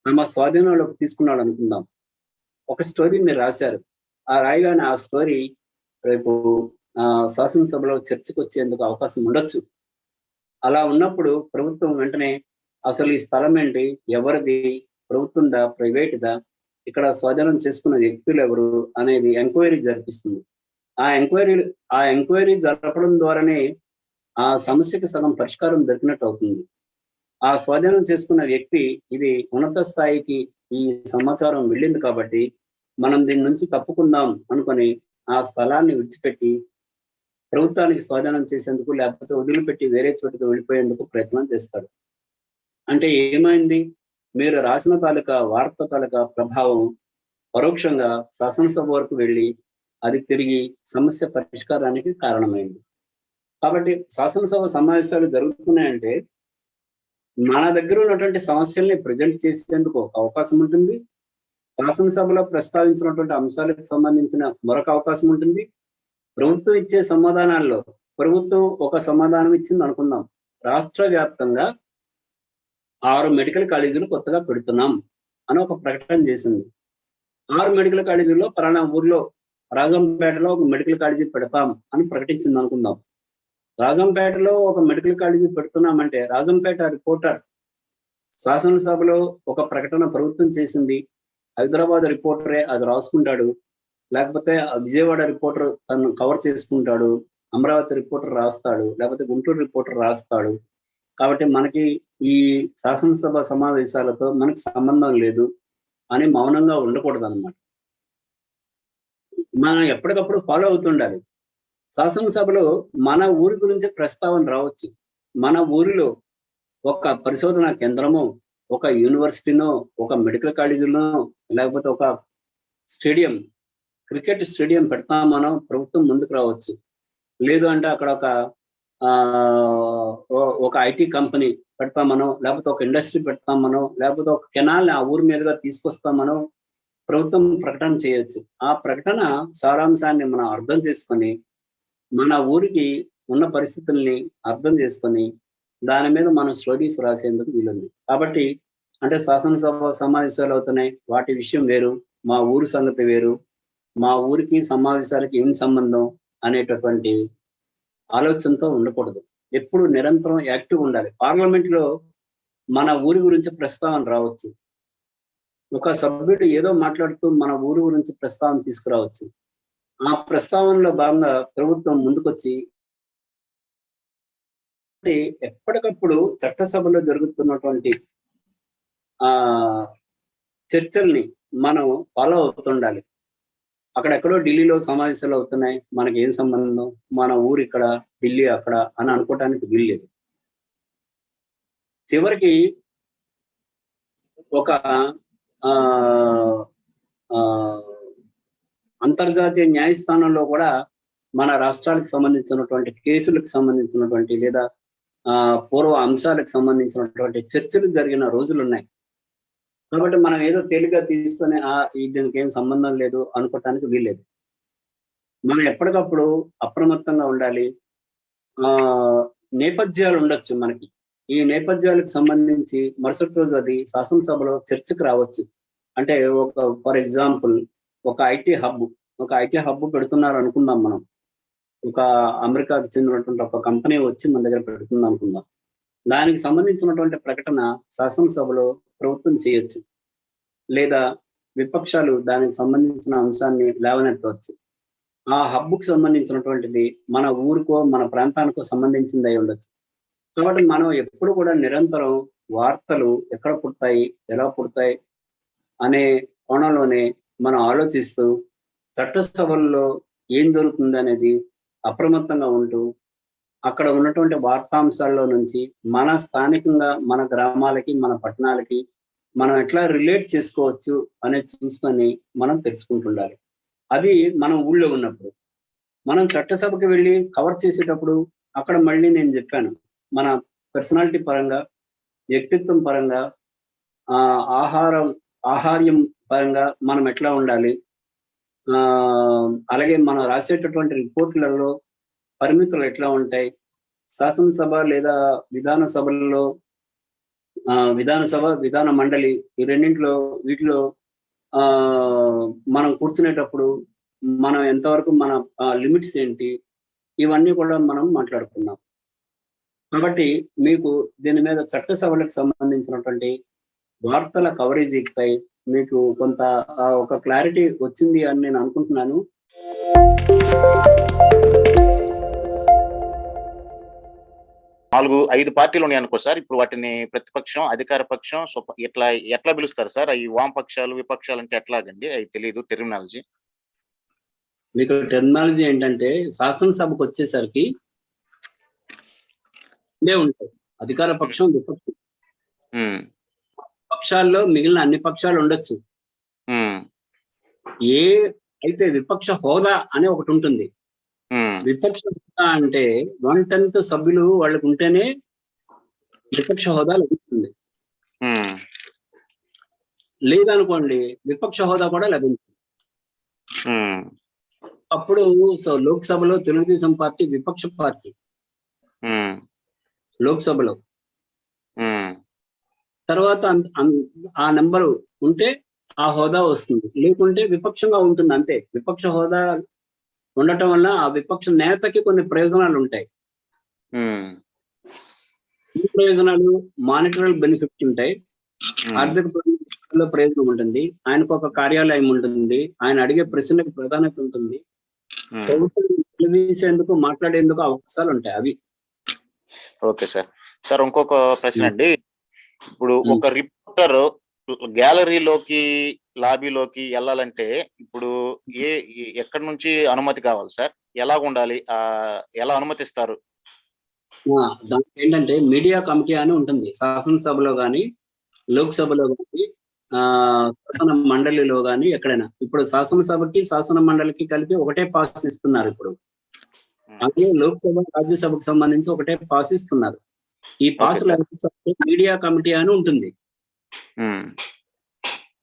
తమ స్వాధీనంలోకి తీసుకున్నాడు అనుకుందాం. ఒక స్టోరీ మీరు రాశారు, ఆ రాయగానే ఆ స్టోరీ రేపు శాసనసభలో చర్చకు వచ్చేందుకు అవకాశం ఉండొచ్చు. అలా ఉన్నప్పుడు ప్రభుత్వం వెంటనే అసలు ఈ స్థలం ఏంటి, ఎవరిది, ప్రభుత్వందా, ప్రైవేట్దా, ఇక్కడ స్వాధీనం చేసుకున్న వ్యక్తులు ఎవరు అనేది ఎంక్వైరీ జరిపిస్తుంది. ఆ ఎంక్వైరీ జరపడం ద్వారానే ఆ సమస్యకి సగం పరిష్కారం దొరికినట్టు అవుతుంది. ఆ స్వాధీనం చేసుకున్న వ్యక్తి ఇది ఉన్నత స్థాయికి ఈ సమాచారం వెళ్ళింది కాబట్టి మనం దీని నుంచి తప్పుకుందాం అనుకొని ఆ స్థలాన్ని విడిచిపెట్టి ప్రభుత్వానికి స్వాధీనం చేసేందుకు, లేకపోతే వదిలిపెట్టి వేరే చోటుకు వెళ్ళిపోయేందుకు ప్రయత్నం చేస్తారు. అంటే ఏమైంది, మీరు రాసిన వార్త ప్రభావం పరోక్షంగా శాసనసభ వరకు వెళ్ళి అది తిరిగి సమస్య పరిష్కారానికి కారణమైంది. కాబట్టి శాసనసభ సమావేశాలు జరుగుతున్నాయంటే మన దగ్గర ఉన్నటువంటి సమస్యల్ని ప్రజెంట్ చేసేందుకు ఒక అవకాశం ఉంటుంది. శాసనసభలో ప్రస్తావించినటువంటి అంశాలకు సంబంధించిన మరొక అవకాశం ఉంటుంది. ప్రభుత్వం ఇచ్చే సమాధానాల్లో ప్రభుత్వం ఒక సమాధానం ఇచ్చింది అనుకుందాం, రాష్ట్ర వ్యాప్తంగా 6 మెడికల్ కాలేజీలు కొత్తగా పెడుతున్నాం అని ఒక ప్రకటన చేసింది. 6 మెడికల్ కాలేజీల్లో పలానా ఊర్లో రాజంపేటలో ఒక మెడికల్ కాలేజీ పెడతాం అని ప్రకటించింది అనుకుందాం. రాజంపేటలో ఒక మెడికల్ కాలేజీ పెడుతున్నామంటే రాజంపేట రిపోర్టర్ శాసనసభలో ఒక ప్రకటన ప్రభుత్వం చేసింది, హైదరాబాద్ రిపోర్టరే అది రాసుకుంటాడు, లేకపోతే విజయవాడ రిపోర్టర్ తను కవర్ చేసుకుంటాడు, అమరావతి రిపోర్టర్ రాస్తాడు, లేకపోతే గుంటూరు రిపోర్టర్ రాస్తాడు. కాబట్టి మనకి ఈ శాసనసభ సమావేశాలతో మనకి సంబంధం లేదు అని మౌనంగా ఉండకూడదు అన్నమాట. మనం ఎప్పటికప్పుడు ఫాలో అవుతుండాలి. శాసనసభలో మన ఊరి గురించి ప్రస్తావన రావచ్చు. మన ఊరిలో ఒక పరిశోధనా కేంద్రమో, ఒక యూనివర్సిటీనో, ఒక మెడికల్ కాలేజీలో, లేకపోతే ఒక స్టేడియం, క్రికెట్ స్టేడియం పెడతామనో ప్రభుత్వం ముందుకు రావచ్చు. లేదు అంటే అక్కడ ఒక ఐటీ కంపెనీ పెడతామనో, లేకపోతే ఒక ఇండస్ట్రీ పెడతామనో, లేకపోతే ఒక కెనాల్ని ఆ ఊరి మీదుగా తీసుకొస్తామనో ప్రభుత్వం ప్రకటన చేయొచ్చు. ఆ ప్రకటన సారాంశాన్ని మనం అర్థం చేసుకొని, మన ఊరికి ఉన్న పరిస్థితుల్ని అర్థం చేసుకొని, దాని మీద మనం స్టోరీస్ రాసేందుకు వీలుంది. కాబట్టి అంటే శాసనసభ సమావేశాలు అవుతున్నాయి, వాటి విషయం వేరు, మా ఊరు సంగతి వేరు, మా ఊరికి సమావేశాలకి ఏం సంబంధం అనేటటువంటి ఆలోచనతో ఉండకూడదు. ఎప్పుడు నిరంతరం యాక్టివ్ ఉండాలి. పార్లమెంట్ లో మన ఊరి గురించి ప్రస్తావన రావచ్చు. ఒక సభ్యుడు ఏదో మాట్లాడుతూ మన ఊరి గురించి ప్రస్తావన తీసుకురావచ్చు. ఆ ప్రస్తావనలో భాగంగా ప్రభుత్వం ముందుకొచ్చి ఎప్పటికప్పుడు చట్టసభలో జరుగుతున్నటువంటి ఆ చర్చల్ని మనం ఫాలో అవుతుండాలి. అక్కడెక్కడో ఢిల్లీలో సమావేశాలు అవుతున్నాయి, మనకి ఏం సంబంధం, మన ఊరు ఇక్కడ, ఢిల్లీ అక్కడ అని అనుకోవటానికి వీల్లేదు. చివరికి ఒక ఆ ఆ అంతర్జాతీయ న్యాయస్థానంలో కూడా మన రాష్ట్రాలకు సంబంధించినటువంటి కేసులకు సంబంధించినటువంటి లేదా పూర్వ అంశాలకు సంబంధించినటువంటి చర్చలు జరిగిన రోజులు ఉన్నాయి. కాబట్టి మనం ఏదో తేలిగ్గా తీసుకొని దీనికి ఏం సంబంధం లేదు అనుకోవటానికి వీల్లేదు. మనం ఎప్పటికప్పుడు అప్రమత్తంగా ఉండాలి. నేపథ్యాలు ఉండొచ్చు మనకి. ఈ నేపథ్యాలకు సంబంధించి మరుసటి రోజు అది శాసనసభలో చర్చకు రావచ్చు. అంటే ఫర్ ఎగ్జాంపుల్ ఒక ఐటీ హబ్ పెడుతున్నారు అనుకుందాం. మనం ఒక అమెరికాకు చెందినటువంటి ఒక కంపెనీ వచ్చి మన దగ్గర పెడుతుంది అనుకుందాం. దానికి సంబంధించినటువంటి ప్రకటన శాసనసభలో ప్రభుత్వం చేయొచ్చు, లేదా విపక్షాలు దానికి సంబంధించిన అంశాన్ని లేవనెత్తవచ్చు. ఆ హబ్బుకు సంబంధించినటువంటిది మన ఊరికో మన ప్రాంతానికో సంబంధించింది అయి ఉండొచ్చు. కాబట్టి మనం ఎప్పుడు కూడా నిరంతరం వార్తలు ఎక్కడ పుడతాయి, ఎలా పుడతాయి అనే కోణంలోనే మనం ఆలోచిస్తూ చట్టసభల్లో ఏం జరుగుతుంది అనేది అప్రమత్తంగా ఉంటూ అక్కడ ఉన్నటువంటి వార్తాంశాల్లో నుంచి మన స్థానికంగా మన గ్రామాలకి, మన పట్టణాలకి మనం ఎట్లా రిలేట్ చేసుకోవచ్చు అనేది చూసుకొని మనం తెలుసుకుంటుండాలి. అది మనం ఊళ్ళో ఉన్నప్పుడు. మనం చట్టసభకి వెళ్ళి కవర్ చేసేటప్పుడు అక్కడ మళ్ళీ నేను చెప్పాను, మన పర్సనాలిటీ పరంగా, వ్యక్తిత్వం పరంగా, ఆహార్యం పరంగా మనం ఎట్లా ఉండాలి, అలాగే మనం రాసేటటువంటి రిపోర్ట్లలో పరిమితులు ఎట్లా ఉంటాయి, శాసనసభ లేదా విధాన సభలలో విధానసభ, విధాన మండలి ఈ రెండింటిలో వీటిలో మనం కూర్చునేటప్పుడు మనం ఎంతవరకు మన లిమిట్స్ ఏంటి, ఇవన్నీ కూడా మనం మాట్లాడుకున్నాం. కాబట్టి మీకు దీని మీద చట్టసభలకు సంబంధించినటువంటి వార్తల కవరేజీపై మీకు కొంత ఒక క్లారిటీ వచ్చింది అని నేను అనుకుంటున్నాను. నాలుగు 5 పార్టీలు ఉన్నాయి అనుకో సార్. ఇప్పుడు వాటిని ప్రతిపక్షం, అధికార పక్షం ఎట్లా పిలుస్తారు సార్? అవి వామపక్షాలు, విపక్షాలు అంటే ఎట్లాగండి? అవి తెలియదు టెర్మినాలజీ. మీకు టెర్మినాలజీ ఏంటంటే శాసనసభకు వచ్చేసరికి ఉంటాయి అధికార పక్షం, విపక్షం. పక్షాల్లో మిగిలిన అన్ని పక్షాలు ఉండొచ్చు. అయితే విపక్ష హోదా అనే ఒకటి ఉంటుంది. విపక్ష హోదా అంటే 1/10 సభ్యులు వాళ్ళకు ఉంటేనే విపక్ష హోదా లభిస్తుంది. లేదనుకోండి విపక్ష హోదా కూడా లభించింది. అప్పుడు లోక్సభలో తెలుగుదేశం పార్టీ విపక్ష పార్టీ లోక్సభలో. తర్వాత ఆ నెంబరు ఉంటే ఆ హోదా వస్తుంది, లేకుంటే విపక్షంగా ఉంటుంది అంతే. విపక్ష హోదా ఉండటం వల్ల ఆ విపక్ష నేతకి కొన్ని ప్రయోజనాలు ఉంటాయి. ఈ ప్రయోజనాలు మానిటరల్ బెనిఫిట్ ఉంటాయి, ఆర్థిక ప్రయోజనం ఉంటుంది, ఆయనకు ఒక కార్యాలయం ఉంటుంది, ఆయన అడిగే ప్రశ్నలకు ప్రాధాన్యత ఉంటుంది, ప్రభుత్వం నిలదీసేందుకు మాట్లాడేందుకు అవకాశాలు ఉంటాయి. అవి ఓకే సార్. సార్ ఇంకొక ప్రశ్న అండి. ఇప్పుడు ఒక రిపోర్టర్ గ్యాలరీలోకి, లాబీలోకి వెళ్ళాలంటే ఇప్పుడు ఎక్కడి నుంచి అనుమతి కావాలి సార్? ఎలా ఉండాలి? ఎలా అనుమతిస్తారు? దానికి ఏంటంటే మీడియా కమిటీ అని ఉంటుంది శాసనసభలో కానీ, లోక్సభలో కానీ, శాసన మండలిలో కానీ, ఎక్కడైనా. ఇప్పుడు శాసనసభకి, శాసన మండలికి కలిపి ఒకటే పాస్ ఇస్తున్నారు ఇప్పుడు. అందులో లోక్సభ రాజ్యసభకు సంబంధించి ఒకటే పాస్ ఇస్తున్నారు. ఈ పాసులు మీడియా కమిటీ అని ఉంటుంది.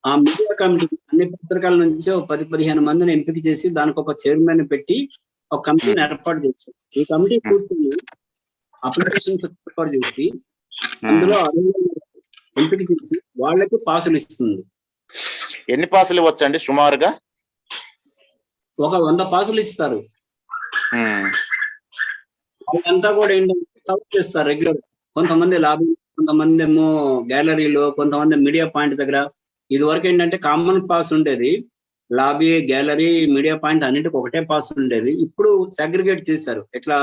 ఆ మీడియా కమిటీ అన్ని పత్రికల నుంచి 10-15 మందిని ఎంపిక చేసి దానికి ఒక చైర్మన్ పెట్టి ఒక కమిటీని ఏర్పాటు చేస్తారు. ఈ కమిటీ కూర్చొని అప్లికేషన్స్ ఏర్పాటు చేసి అందులో ఎంపిక చేసి వాళ్ళకి పాసులు ఇస్తుంది. ఎన్ని పాసులు ఇవ్వచ్చండి సుమారుగా? ఒక 100 పాసులు ఇస్తారు. వాళ్ళంతా కూడా ఏంటంటే కవర్ చేస్తారు రెగ్యులర్. కొంతమంది లాబీ, కొంతమంది ఏమో గ్యాలరీలో, కొంతమంది మీడియా పాయింట్ దగ్గర. ఇది వరకు ఏంటంటే కామన్ పాస్ ఉండేది. లాబీ, గ్యాలరీ, మీడియా పాయింట్ అన్నిటికి ఒకటే పాస్ ఉండేది. ఇప్పుడు సెగ్రిగేట్ చేశారు. ఎట్లా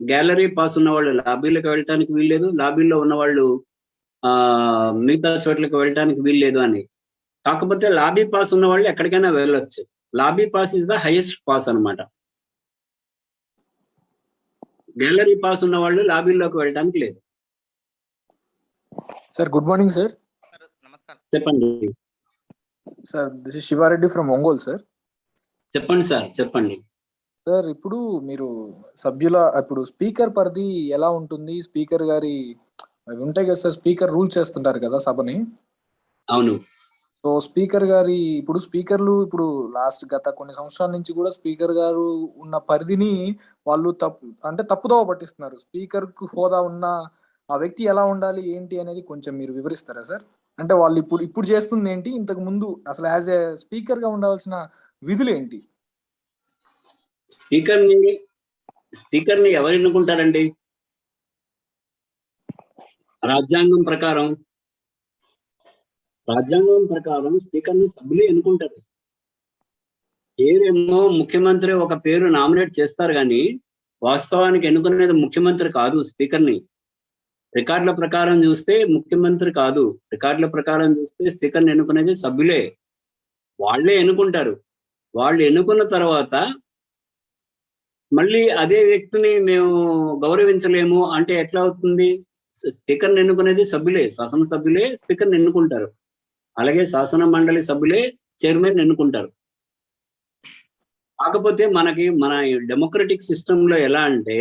గ్యాలరీ పాస్ ఉన్న వాళ్ళు లాబీలకు వెళ్ళటానికి వీల్లేదు, లాబీలో ఉన్న వాళ్ళు మిగతా చోట్లకి వెళ్ళటానికి వీల్లేదు అని. కాకపోతే లాబీ పాస్ ఉన్న వాళ్ళు ఎక్కడికైనా వెళ్ళొచ్చు. Lobby pass is the highest pass అన్నమాట. గ్యాలరీ పాస్ ఉన్న వాళ్ళు లాబీలోకి వెళ్ళటానికి లేదు. Sir good morning sir. చెప్పండి sir, this is Shiva Reddy from Ongole sir. చెప్పండి సార్, చెప్పండి సార్. ఇప్పుడు మీరు ఇప్పుడు స్పీకర్ పరిధి ఎలా ఉంటుంది? స్పీకర్ గారి అవి ఉంటాయి కదా సార్, స్పీకర్ రూల్ చేస్తుంటారు కదా సభని. అవును. సో స్పీకర్ గారి స్పీకర్లు గత కొన్ని సంవత్సరాల నుంచి కూడా స్పీకర్ గారు ఉన్న పరిధిని వాళ్ళు తప్పుదోవ పట్టిస్తున్నారు. స్పీకర్ కు హోదా ఉన్న ఆ వ్యక్తి ఎలా ఉండాలి ఏంటి అనేది కొంచెం మీరు వివరిస్తారా సార్? అంటే వాళ్ళు ఇప్పుడు చేస్తుంది ఏంటి, ఇంతకు ముందు అసలు యాజ్ ఏ స్పీకర్ గా ఉండవలసిన విధులు ఏంటి? స్పీకర్ ని ఎవరు ఎన్నుకుంటారండి? రాజ్యాంగం ప్రకారం స్పీకర్ ని సభ్యులు ఎన్నుకుంటారు. పేరేమో ముఖ్యమంత్రి ఒక పేరు నామినేట్ చేస్తారు, కానీ వాస్తవానికి ఎన్నుకునేది ముఖ్యమంత్రి కాదు. స్పీకర్ ని రికార్డుల ప్రకారం చూస్తే ముఖ్యమంత్రి కాదు. రికార్డుల ప్రకారం చూస్తే స్పీకర్ ని ఎన్నుకునేది సభ్యులే. వాళ్లే ఎన్నుకుంటారు. వాళ్ళు ఎన్నుకున్న తర్వాత మళ్ళీ అదే వ్యక్తిని మేము గౌరవించలేము అంటే ఎట్లా అవుతుంది? స్పీకర్ ని ఎన్నుకునేది సభ్యులే, శాసనసభ్యులే స్పీకర్ ని ఎన్నుకుంటారు. అలాగే శాసన మండలి సభ్యులే చైర్మన్ ఎన్నుకుంటారు. కాకపోతే మన డెమోక్రటిక్ సిస్టమ్ లో ఎలా అంటే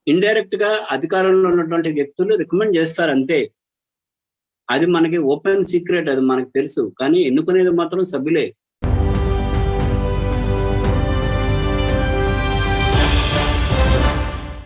ఇండైరెక్ట్ గా అధికారంలో ఉన్నటువంటి వ్యక్తులు రికమెండ్ చేస్తారు అంతే. అది మనకి ఓపెన్ సీక్రెట్, అది మనకు తెలుసు. కానీ ఎన్నుకునేది మాత్రం సభ్యులే.